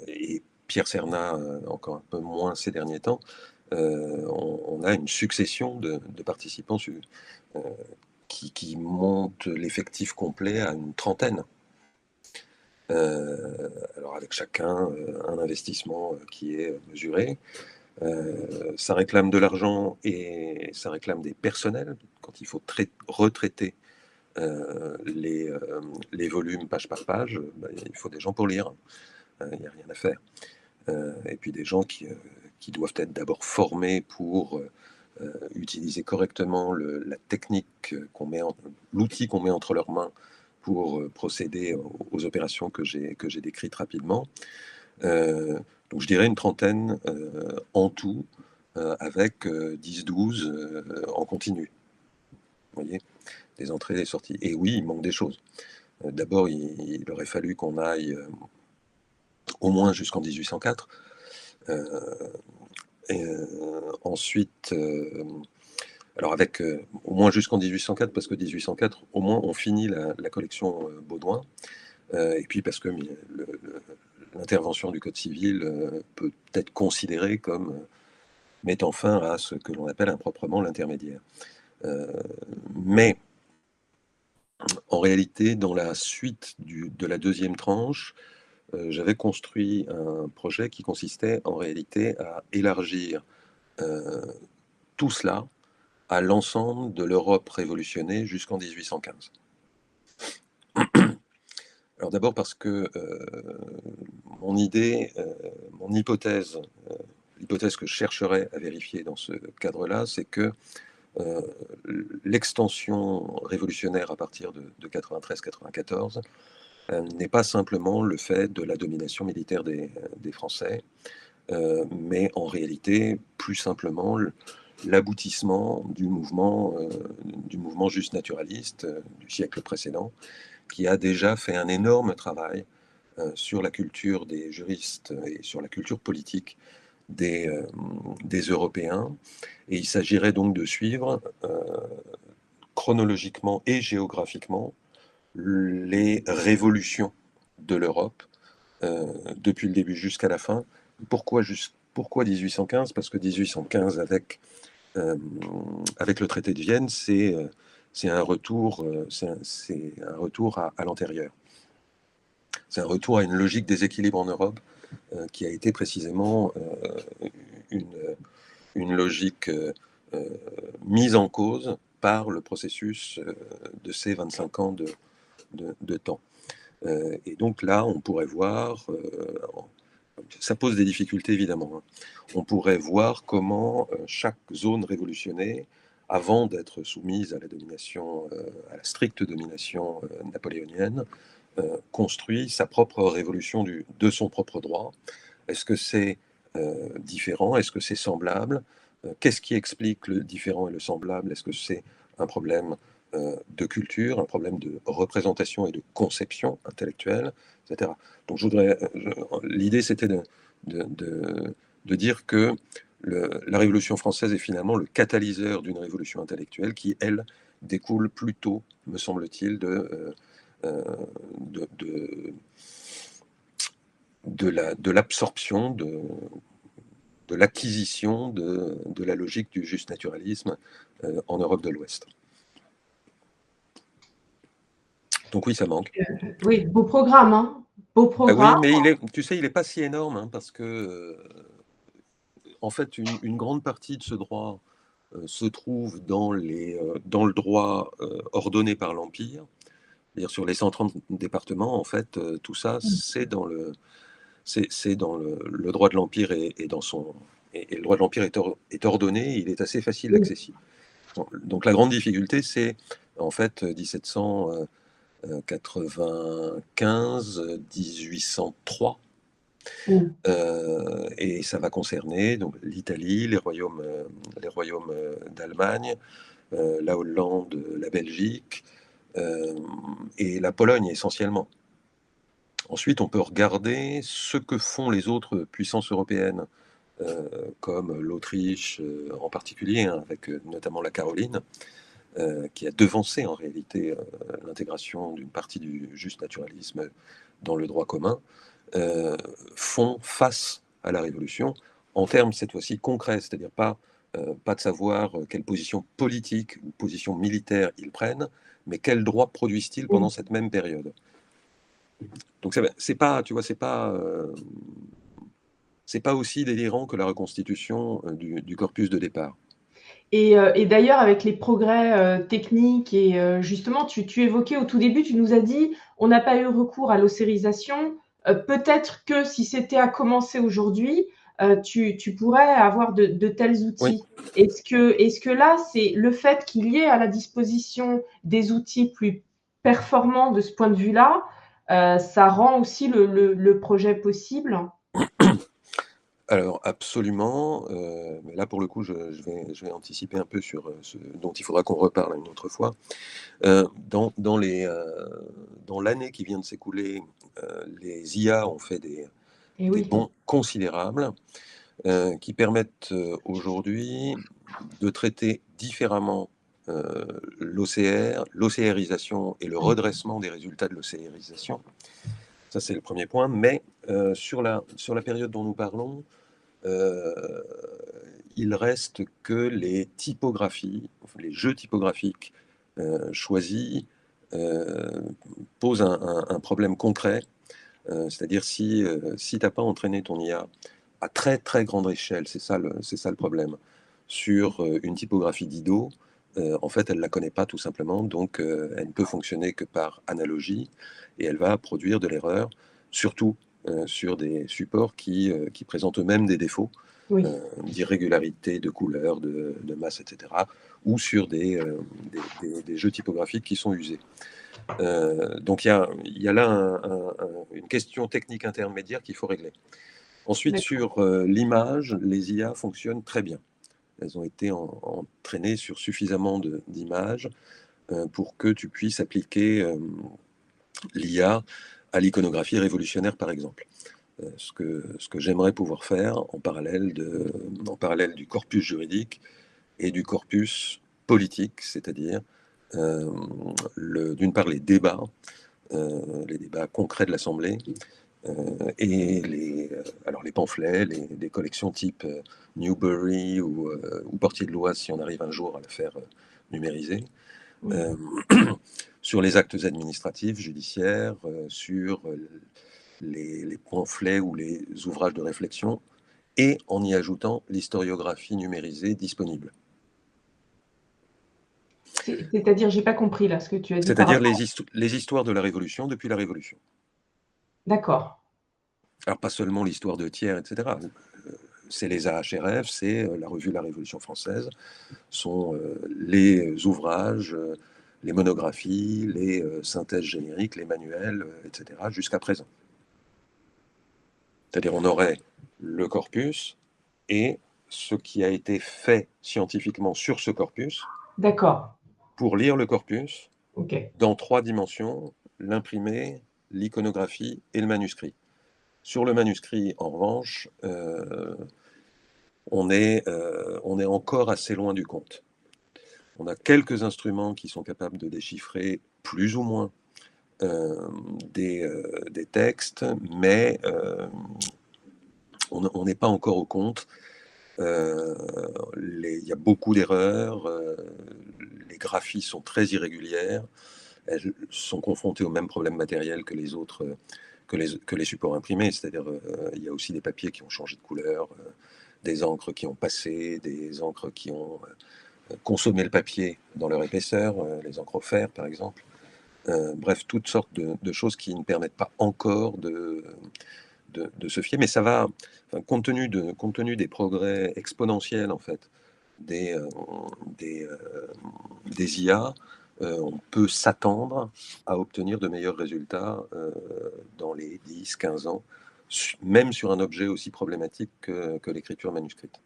et Pierre Cernat, encore un peu moins ces derniers temps. On a une succession de participants qui montent l'effectif complet à une trentaine. Alors avec chacun un investissement qui est mesuré. Ça réclame de l'argent et ça réclame des personnels. Quand il faut retraiter les volumes page par page, il faut des gens pour lire. Il n'y a rien à faire. Et puis des gens qui doivent être d'abord formés pour utiliser correctement la technique l'outil qu'on met entre leurs mains pour procéder aux opérations que j'ai décrites rapidement. Donc je dirais une trentaine en tout, avec 10-12 en continu. Vous voyez, des entrées et des sorties. Et oui, il manque des choses. D'abord, il aurait fallu qu'on aille au moins jusqu'en 1804. Ensuite, alors avec au moins jusqu'en 1804, parce que 1804, au moins on finit la collection Baudouin, et puis parce que l'intervention du Code civil peut être considérée comme mettant fin à ce que l'on appelle improprement l'intermédiaire. Mais en réalité, dans la suite de la deuxième tranche, j'avais construit un projet qui consistait en réalité à élargir tout cela à l'ensemble de l'Europe révolutionnée jusqu'en 1815. Alors d'abord parce que mon hypothèse, l'hypothèse que je chercherais à vérifier dans ce cadre-là, c'est que l'extension révolutionnaire à partir de 93-94 n'est pas simplement le fait de la domination militaire des Français, mais en réalité, plus simplement, l'aboutissement du mouvement juste naturaliste du siècle précédent, qui a déjà fait un énorme travail sur la culture des juristes et sur la culture politique des Européens. Et il s'agirait donc de suivre chronologiquement et géographiquement les révolutions de l'Europe depuis le début jusqu'à la fin. Pourquoi 1815? Parce que 1815, avec le traité de Vienne, c'est un retour à l'antérieur. C'est un retour à une logique des équilibres en Europe qui a été précisément une logique mise en cause par le processus de ces 25 ans de temps. Et donc là, on pourrait voir, ça pose des difficultés évidemment, hein. On pourrait voir comment chaque zone révolutionnaire, avant d'être soumise à la domination, à la stricte domination napoléonienne, construit sa propre révolution de son propre droit. Est-ce que c'est différent? Est-ce que c'est semblable? Qu'est-ce qui explique le différent et le semblable? Est-ce que c'est un problème de culture, un problème de représentation et de conception intellectuelle, etc. Donc l'idée c'était de dire que la Révolution française est finalement le catalyseur d'une révolution intellectuelle qui, elle, découle plutôt, me semble-t-il, de l'absorption, de l'acquisition de la logique du juste naturalisme en Europe de l'Ouest. Donc oui, ça manque. Oui, beau programme, hein. Beau Ah oui, programme. mais tu sais, il n'est pas si énorme, hein, parce que, en fait, une grande partie de ce droit se trouve dans le droit ordonné par l'Empire. C'est-à-dire sur les 130 départements, en fait, tout ça, c'est dans le droit de l'Empire et le droit de l'Empire est ordonné, il est assez facile Oui. d'accessible. Donc la grande difficulté, c'est en fait 1795, 1803, Mm. et ça va concerner donc l'Italie, les royaumes d'Allemagne, la Hollande, la Belgique et la Pologne essentiellement. Ensuite, on peut regarder ce que font les autres puissances européennes, comme l'Autriche en particulier, hein, avec notamment la Caroline, qui a devancé en réalité l'intégration d'une partie du juste naturalisme dans le droit commun, font face à la Révolution en termes cette fois-ci concrets, c'est-à-dire pas de savoir quelle position politique ou position militaire ils prennent, mais quels droits produisent-ils pendant cette même période. Donc c'est pas, tu vois, c'est pas aussi délirant que la reconstitution du corpus de départ. Et d'ailleurs, avec les progrès techniques et justement, tu évoquais au tout début, tu nous as dit, on n'a pas eu recours à l'ossérisation. Peut-être que si c'était à commencer aujourd'hui, tu pourrais avoir de tels Oui. outils. Est-ce que là, c'est le fait qu'il y ait à la disposition des outils plus performants de ce point de vue-là, ça rend aussi le projet possible? Alors absolument, mais là pour le coup je vais anticiper un peu sur ce dont il faudra qu'on reparle une autre fois. Dans l'année qui vient de s'écouler, les IA ont fait Et des oui. bons considérables qui permettent aujourd'hui de traiter différemment l'OCRisation et le redressement des résultats de l'OCRisation. Ça, c'est le premier point. Mais sur la période dont nous parlons, il reste que les typographies, les jeux typographiques choisis posent un problème concret. C'est-à-dire si tu n'as pas entraîné ton IA à très très grande échelle, c'est ça le problème, sur une typographie Didot, en fait elle ne la connaît pas tout simplement, donc elle ne peut fonctionner que par analogie, et elle va produire de l'erreur, surtout sur des supports qui présentent eux-mêmes des défauts, Oui. d'irrégularité, de couleur, de masse, etc., ou sur des jeux typographiques qui sont usés. Donc il y a là une question technique intermédiaire qu'il faut régler. Ensuite, sur l'image, les IA fonctionnent très bien. Elles ont été entraînées sur suffisamment d'images pour que tu puisses appliquer l'IA à l'iconographie révolutionnaire, par exemple. Ce que j'aimerais pouvoir faire en parallèle du corpus juridique et du corpus politique, c'est-à-dire d'une part les débats concrets de l'Assemblée, et les pamphlets, les collections type Newbery ou Portier de loi, si on arrive un jour à la faire numériser, sur les actes administratifs, judiciaires, sur les pamphlets ou les ouvrages de réflexion, et en y ajoutant l'historiographie numérisée disponible. C'est-à-dire, j'ai pas compris là ce que tu as dit par C'est-à-dire rapport. les histoires de la Révolution depuis la Révolution. D'accord. Alors pas seulement l'histoire de Thiers, etc. C'est les AHRF, c'est la revue La Révolution française, sont les ouvrages, les monographies, les synthèses génériques, les manuels, etc., jusqu'à présent. C'est-à-dire on aurait le corpus et ce qui a été fait scientifiquement sur ce corpus. D'accord. Pour lire le corpus, Ok. dans 3 dimensions, l'imprimé, l'iconographie et le manuscrit. Sur le manuscrit, en revanche, on est encore assez loin du compte. On a quelques instruments qui sont capables de déchiffrer plus ou moins des textes, mais on n'est pas encore au compte. Il y a beaucoup d'erreurs, les graphies sont très irrégulières, elles sont confrontées aux mêmes problèmes matériels que les autres que les supports imprimés, c'est-à-dire il y a aussi des papiers qui ont changé de couleur, des encres qui ont passé, des encres qui ont consommé le papier dans leur épaisseur, les encres fer par exemple. Bref, toutes sortes de choses qui ne permettent pas encore de se fier, mais ça va, enfin, compte tenu des progrès exponentiels en fait des IA, on peut s'attendre à obtenir de meilleurs résultats dans les 10-15 ans, même sur un objet aussi problématique que l'écriture manuscrite.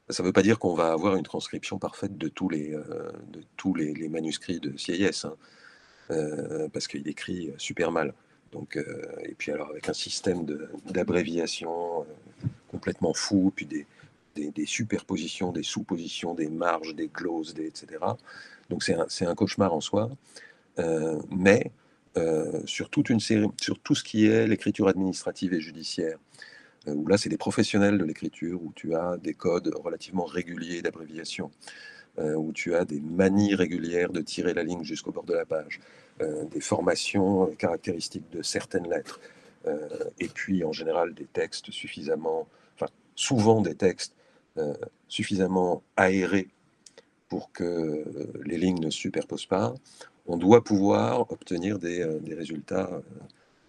Ça ne veut pas dire qu'on va avoir une transcription parfaite de tous les manuscrits de Sieyès, hein, parce qu'il écrit super mal. Donc, et puis alors avec un système d'abréviation complètement fou, puis des superpositions, des sous-positions, des marges, des glosses, etc. Donc c'est un cauchemar en soi. Mais sur toute une série, sur tout ce qui est l'écriture administrative et judiciaire, où là c'est des professionnels de l'écriture, où tu as des codes relativement réguliers d'abréviation, où tu as des manies régulières de tirer la ligne jusqu'au bord de la page, des formations caractéristiques de certaines lettres, et puis en général des textes suffisamment, enfin souvent des textes suffisamment aérés pour que les lignes ne se superposent pas, on doit pouvoir obtenir des résultats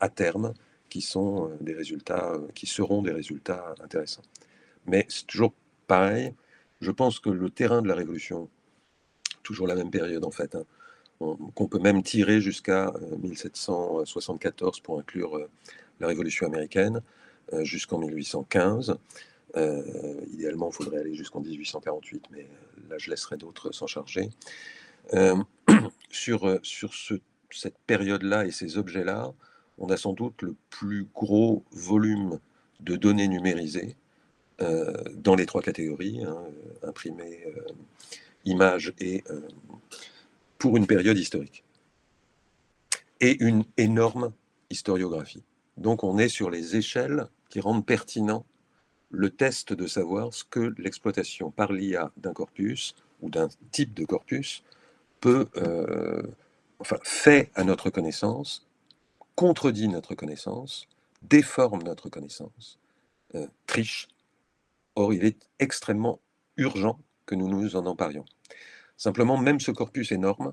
à terme qui sont des résultats qui seront des résultats intéressants. Mais c'est toujours pareil. Je pense que le terrain de la révolution, toujours la même période en fait, hein, qu'on peut même tirer jusqu'à 1774 pour inclure la Révolution américaine, jusqu'en 1815. Idéalement, il faudrait aller jusqu'en 1848, mais là, je laisserai d'autres s'en charger. Sur cette période-là et ces objets-là, on a sans doute le plus gros volume de données numérisées dans les trois catégories, hein, imprimées, images et pour une période historique. Et une énorme historiographie. Donc on est sur les échelles qui rendent pertinent le test de savoir ce que l'exploitation par l'IA d'un corpus ou d'un type de corpus peut, fait à notre connaissance, contredit notre connaissance, déforme notre connaissance, triche. Or, il est extrêmement urgent que nous nous en emparions. Simplement, même ce corpus énorme,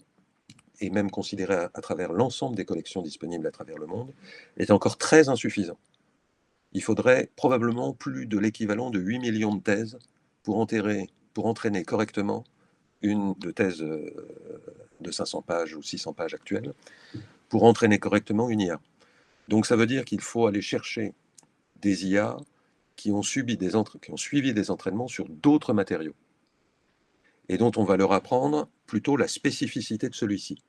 et même considéré à travers l'ensemble des collections disponibles à travers le monde, est encore très insuffisant. Il faudrait probablement plus de l'équivalent de 8 millions de thèses pour entraîner correctement une de thèse de 500 pages ou 600 pages actuelles, pour entraîner correctement une IA. Donc ça veut dire qu'il faut aller chercher des IA qui ont suivi des entraînements sur d'autres matériaux, et dont on va leur apprendre plutôt la spécificité de celui-ci.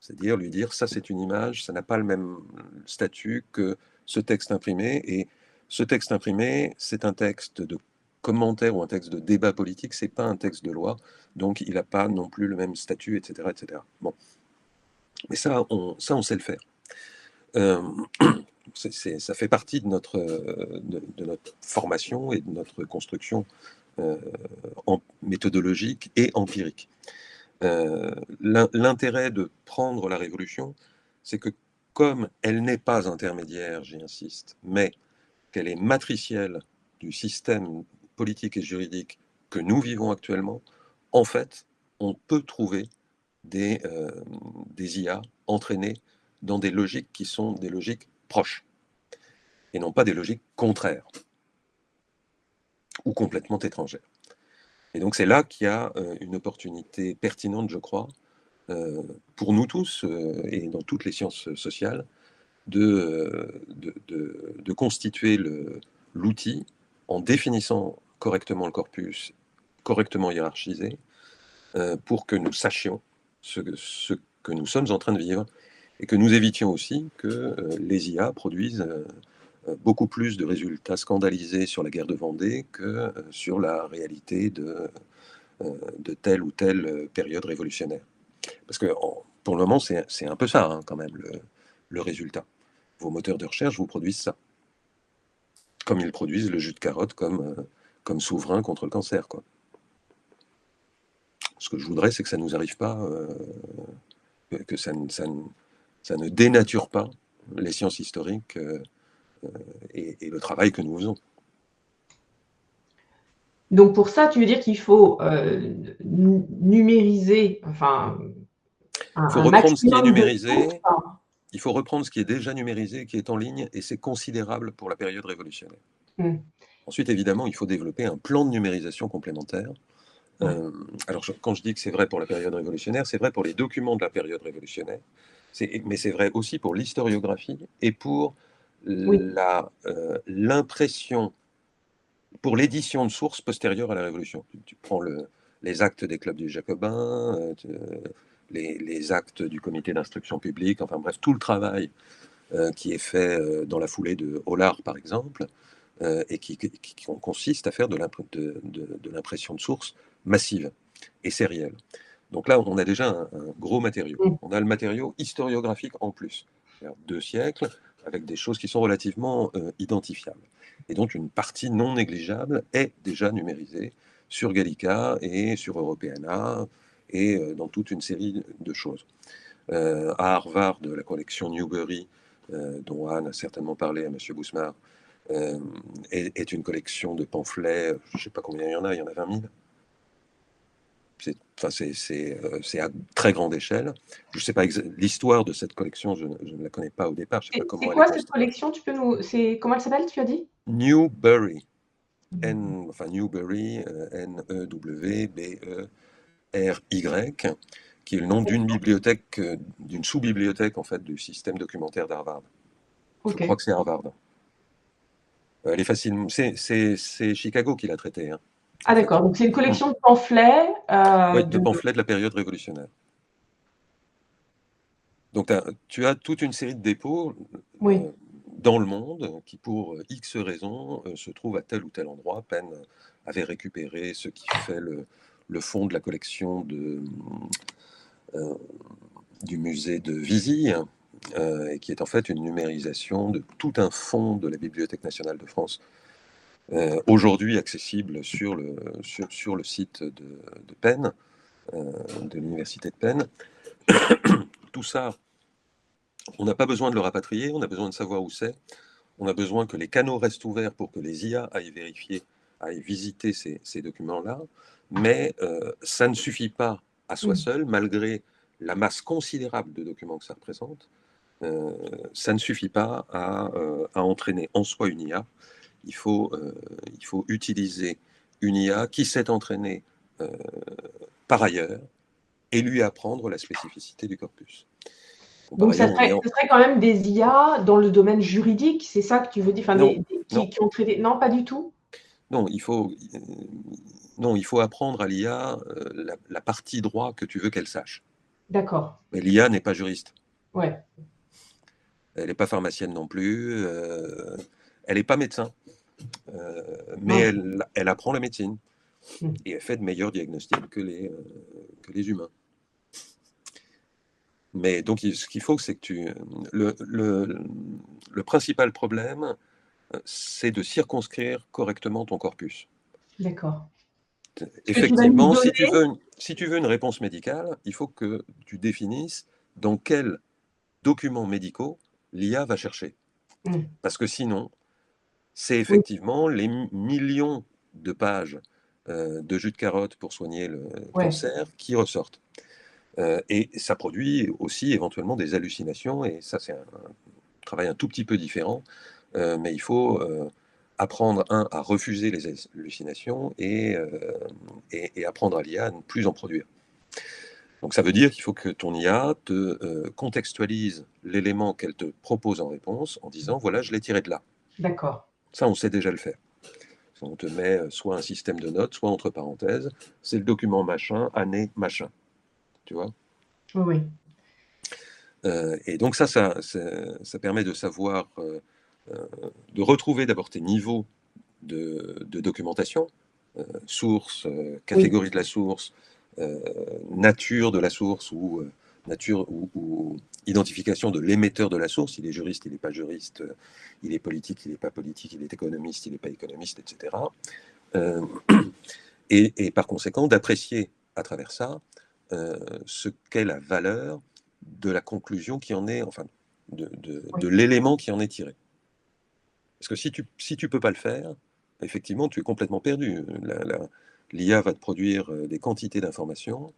C'est-à-dire lui dire, ça c'est une image, ça n'a pas le même statut que ce texte imprimé, et ce texte imprimé, c'est un texte de commentaire ou un texte de débat politique, c'est pas un texte de loi, donc il n'a pas non plus le même statut, etc. etc. Bon. Mais ça, on sait le faire. Ça fait partie de notre formation et de notre construction méthodologique et empirique. L'intérêt de prendre la révolution, c'est que comme elle n'est pas intermédiaire, j'y insiste, mais qu'elle est matricielle du système politique et juridique que nous vivons actuellement, en fait, on peut trouver des IA entraînées dans des logiques qui sont des logiques proches, et non pas des logiques contraires, ou complètement étrangères. Et donc c'est là qu'il y a une opportunité pertinente, je crois, pour nous tous, et dans toutes les sciences sociales, de constituer l'outil en définissant correctement le corpus, correctement hiérarchisé, pour que nous sachions ce que nous sommes en train de vivre, et que nous évitions aussi que les IA produisent beaucoup plus de résultats scandalisés sur la guerre de Vendée que sur la réalité de telle ou telle période révolutionnaire. Parce que pour le moment, c'est un peu ça, hein, quand même, le résultat. Vos moteurs de recherche vous produisent ça. Comme ils produisent le jus de carotte comme souverain contre le cancer, quoi. Ce que je voudrais, c'est que ça ne nous arrive pas, que ça ne dénature pas les sciences historiques et le travail que nous faisons. Donc pour ça, tu veux dire qu'il faut numériser, enfin, Il faut un reprendre ce qui est maximum de numérisé, sources. il faut reprendre ce qui est déjà numérisé, qui est en ligne, et c'est considérable pour la période révolutionnaire. Mm. Ensuite, évidemment, il faut développer un plan de numérisation complémentaire. Ouais. Alors, quand je dis que c'est vrai pour la période révolutionnaire, c'est vrai pour les documents de la période révolutionnaire, mais c'est vrai aussi pour l'historiographie et pour Oui. l'impression, pour l'édition de sources postérieures à la Révolution. Tu prends les actes des clubs des Jacobins, les actes du comité d'instruction publique, enfin bref, tout le travail qui est fait dans la foulée de Hollard, par exemple, et qui consiste à faire de l'impression de sources massive et sérielle. Donc là, on a déjà un gros matériau. Mm. On a le matériau historiographique en plus. 2 siècles, avec des choses qui sont relativement identifiables. Et donc, une partie non négligeable est déjà numérisée sur Gallica et sur Europeana et dans toute une série de choses. À Harvard, la collection Newbery, dont Anne a certainement parlé à M. Bousmar, est une collection de pamphlets, je ne sais pas combien il y en a 20 000. C'est à très grande échelle. Je ne sais pas l'histoire de cette collection, je ne la connais pas au départ. Je sais pas comment C'est elle quoi est cette constituée. collection? Comment elle s'appelle, tu as dit? Newbery, Newbery, N-E-W-B-E-R-Y, qui est le nom d'une bibliothèque, d'une sous-bibliothèque en fait du système documentaire d'Harvard. Je Ok. crois que c'est Harvard. Elle est facile. C'est Chicago qui l'a traité. Hein, Ah d'accord, donc c'est une collection de pamphlets. Oui, de pamphlets de la période révolutionnaire. Donc tu as toute une série de dépôts Oui. dans le monde qui, pour X raisons, se trouvent à tel ou tel endroit. Penn avait récupéré ce qui fait le fond de la collection du musée de Visy, et qui est en fait une numérisation de tout un fonds de la Bibliothèque nationale de France, aujourd'hui accessible sur le site de Penn, de l'université de Penn. Tout ça, on n'a pas besoin de le rapatrier, on a besoin de savoir où c'est, on a besoin que les canaux restent ouverts pour que les IA aillent vérifier, aillent visiter ces documents-là, mais ça ne suffit pas à soi seul, malgré la masse considérable de documents que ça représente. Ça ne suffit pas à entraîner en soi une IA. Il faut utiliser une IA qui s'est entraînée par ailleurs et lui apprendre la spécificité du corpus. Bon, Donc ça ailleurs, serait quand même des IA dans le domaine juridique, c'est ça que tu veux dire? Enfin, non, qui ont traité. Non, pas du tout? non, il faut apprendre à l'IA la partie droit que tu veux qu'elle sache. D'accord. Mais l'IA n'est pas juriste. Ouais. Elle n'est pas pharmacienne non plus. Elle n'est pas médecin. Mais elle apprend la médecine. Et elle fait de meilleurs diagnostics que les humains. Mais donc, ce qu'il faut, c'est que le principal problème, c'est de circonscrire correctement ton corpus. D'accord. Effectivement, si tu veux une réponse médicale, il faut que tu définisses dans quels documents médicaux l'IA va chercher. Parce que sinon, c'est effectivement les millions de pages de jus de carotte pour soigner le cancer qui ressortent. Et ça produit aussi éventuellement des hallucinations, et ça c'est un travail un tout petit peu différent, mais il faut apprendre à refuser les hallucinations et apprendre à l'IA à ne plus en produire. Donc ça veut dire qu'il faut que ton IA te contextualise l'élément qu'elle te propose en réponse en disant voilà, je l'ai tiré de là. D'accord. Ça, on sait déjà le faire. On te met soit un système de notes, soit entre parenthèses, c'est le document machin, année machin. Tu vois? Oui. Et donc ça permet de savoir, de retrouver d'abord tes niveaux de documentation, source, catégorie de la source, nature de la source ou nature ou identification de l'émetteur de la source. Il est juriste, il n'est pas juriste, il est politique, il n'est pas politique, il est économiste, il n'est pas économiste, etc. Et par conséquent, d'apprécier à travers ça ce qu'est la valeur de la conclusion qui en est, enfin, de l'élément qui en est tiré. Parce que si tu peux pas le faire, effectivement, tu es complètement perdu. L'IA va te produire des quantités d'informations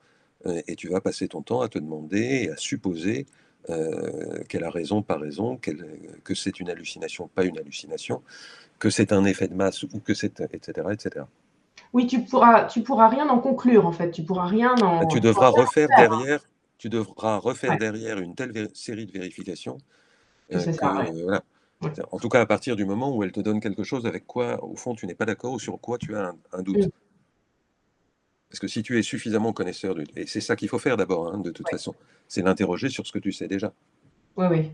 et tu vas passer ton temps à te demander et à supposer qu'elle a raison, pas raison, que c'est une hallucination, pas une hallucination, que c'est un effet de masse ou que c'est, etc., etc. Oui, tu pourras rien en conclure, en fait. Tu pourras rien en... Tu devras refaire faire, hein. derrière une telle série de vérifications Que ça sert à rien. voilà. Ouais. En tout cas, à partir du moment où elle te donne quelque chose avec quoi, au fond, tu n'es pas d'accord ou sur quoi tu as un doute. Parce que si tu es suffisamment connaisseur, et c'est ça qu'il faut faire d'abord, hein, de toute façon, c'est l'interroger sur ce que tu sais déjà. Oui.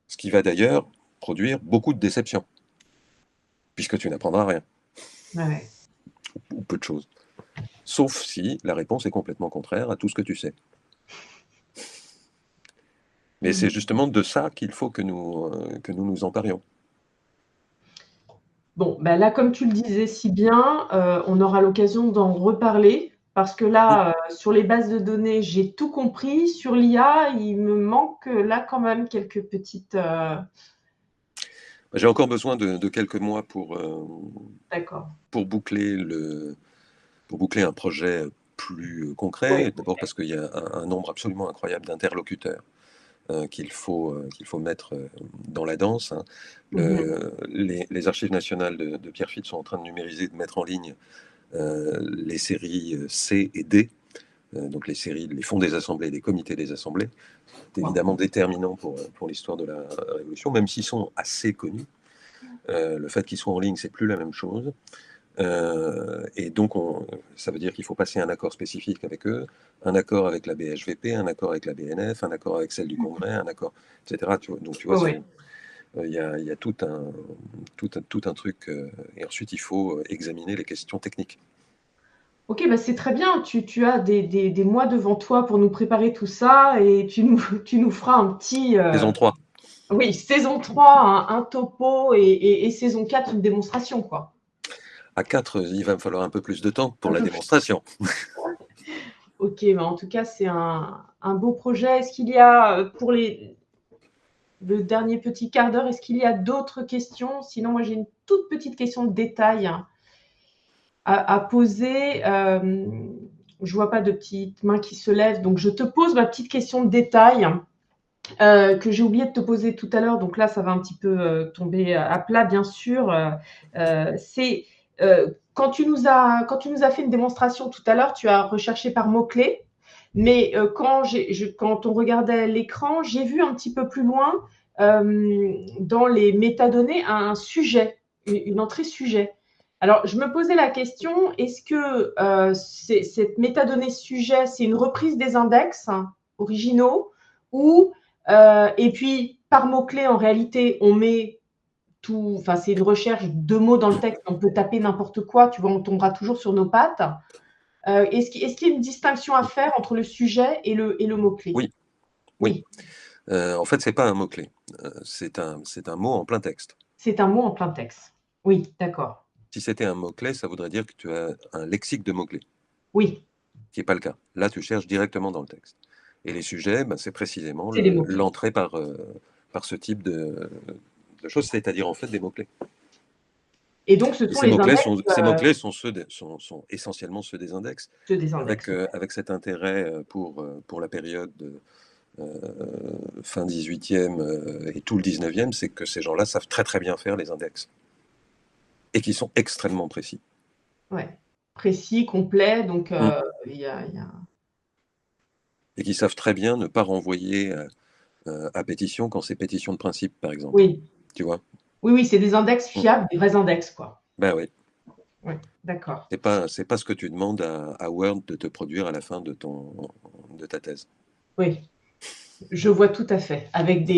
Ce qui va d'ailleurs produire beaucoup de déceptions, puisque tu n'apprendras rien, Ouais. ou peu de choses. Sauf si la réponse est complètement contraire à tout ce que tu sais. Mais c'est justement de ça qu'il faut que nous emparions. Bon, ben là, comme tu le disais si bien, on aura l'occasion d'en reparler parce que là, sur les bases de données, j'ai tout compris. Sur l'IA, il me manque là quand même quelques petites... J'ai encore besoin de quelques mois pour boucler un projet plus concret. Ouais. D'abord parce qu'il y a un nombre absolument incroyable d'interlocuteurs qu'il faut mettre dans la danse. Hein. Les archives nationales de Pierre Fitte sont en train de numériser, de mettre en ligne les séries C et D, donc les fonds des assemblées, les comités des assemblées. C'est évidemment déterminant pour l'histoire de la Révolution, même s'ils sont assez connus. Le fait qu'ils soient en ligne, c'est plus la même chose. Et donc, ça veut dire qu'il faut passer un accord spécifique avec eux, un accord avec la BHVP, un accord avec la BNF, un accord avec celle du Congrès, un accord, etc. Donc, tu vois, il y a tout un truc. Et ensuite, il faut examiner les questions techniques. Ok, bah c'est très bien. Tu as des mois devant toi pour nous préparer tout ça et tu nous feras un petit... Saison 3. Oui, saison 3, un topo et saison 4, une démonstration, quoi. À 4, il va me falloir un peu plus de temps pour la démonstration. Ok, bah en tout cas, c'est un beau projet. Est-ce qu'il y a, pour le dernier petit quart d'heure, est-ce qu'il y a d'autres questions? Sinon, moi, j'ai une toute petite question de détail à poser. Je vois pas de petites mains qui se lèvent, donc je te pose ma petite question de détail que j'ai oublié de te poser tout à l'heure. Donc là, ça va un petit peu tomber à plat, bien sûr. C'est quand tu nous as fait une démonstration tout à l'heure, tu as recherché par mots-clés. Mais quand on regardait l'écran, j'ai vu un petit peu plus loin dans les métadonnées un sujet, une entrée sujet. Alors, je me posais la question, est-ce que cette métadonnée sujet, c'est une reprise des index originaux ou et puis par mots-clés, en réalité, on met tout, enfin, c'est une recherche de mots dans le texte, on peut taper n'importe quoi, tu vois, on tombera toujours sur nos pattes. Est-ce qu'il y a une distinction à faire entre le sujet et le mot-clé? Oui. En fait, ce n'est pas un mot-clé. C'est un mot en plein texte. C'est un mot en plein texte. Oui, d'accord. Si c'était un mot-clé, ça voudrait dire que tu as un lexique de mots-clés. Oui. Qui n'est pas le cas. Là, tu cherches directement dans le texte. Et les sujets, c'est précisément l'entrée par ce type de choses, c'est-à-dire en fait des mots-clés. Et donc, ce sont les index. Ces mots-clés sont essentiellement ceux des index. Ceux des index. Avec cet intérêt pour la période fin 18e et tout le 19e, c'est que ces gens-là savent très très bien faire les index. Et qui sont extrêmement précis. Ouais. Précis, complet, donc il y a... Et qui savent très bien ne pas renvoyer à pétition quand c'est pétition de principe, par exemple. Oui. Tu vois? Oui, c'est des index fiables, des vrais index, quoi. Ben oui. Oui, d'accord. C'est pas ce que tu demandes à Word de te produire à la fin de ta thèse. Oui, je vois tout à fait. Avec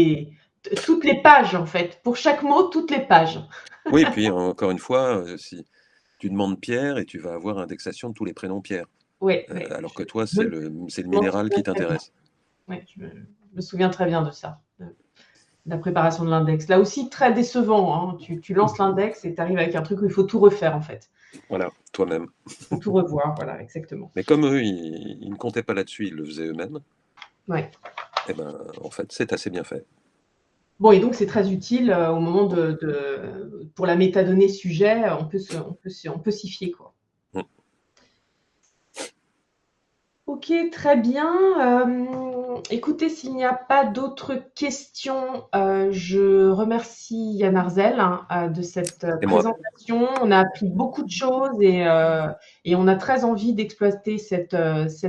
toutes les pages, en fait. Pour chaque mot, toutes les pages. Oui, et puis encore une fois, si tu demandes Pierre et tu vas avoir indexation de tous les prénoms Pierre. Oui. Alors que toi, c'est le minéral qui t'intéresse. Oui, je me souviens très bien de ça, de la préparation de l'index. Là aussi, très décevant. Hein. Tu lances l'index et tu arrives avec un truc où il faut tout refaire, en fait. Voilà, toi-même. Il faut tout revoir, voilà, exactement. Mais comme eux, ils ne comptaient pas là-dessus, ils le faisaient eux-mêmes. Oui. Eh ben, en fait, c'est assez bien fait. Bon, et donc c'est très utile au moment pour la métadonnée sujet, on peut s'y fier, quoi. Ok, très bien. Écoutez, s'il n'y a pas d'autres questions, je remercie Yann Arzel de cette Et moi. présentation. On a appris beaucoup de choses et on a très envie d'exploiter cette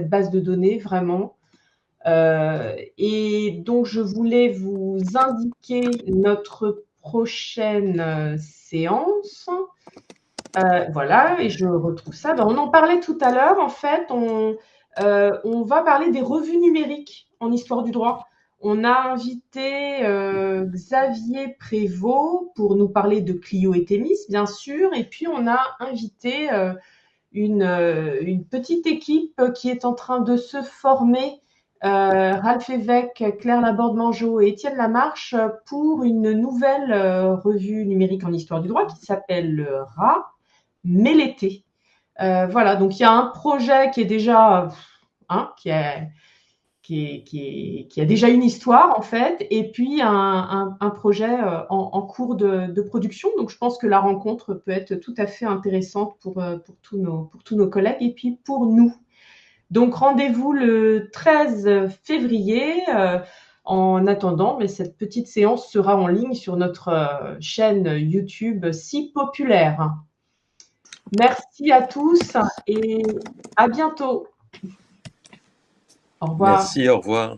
base de données, vraiment. Et donc, je voulais vous indiquer notre prochaine séance. Voilà, et je retrouve ça. Ben, on en parlait tout à l'heure. En fait, on va parler des revues numériques en histoire du droit. On a invité Xavier Prévost pour nous parler de Clio et Thémis, bien sûr. Et puis, on a invité une petite équipe qui est en train de se former, Ralph Évêque, Claire Laborde-Mangeot et Étienne Lamarche, pour une nouvelle revue numérique en histoire du droit qui s'appelle le RA, mais l'été. Voilà, donc il y a un projet qui est déjà, qui a déjà une histoire en fait, et puis un projet en cours de production. Donc je pense que la rencontre peut être tout à fait intéressante pour tous nos collègues et puis pour nous. Donc rendez-vous le 13 février. En attendant, mais cette petite séance sera en ligne sur notre chaîne YouTube si populaire. Merci à tous et à bientôt. Au revoir. Merci, au revoir.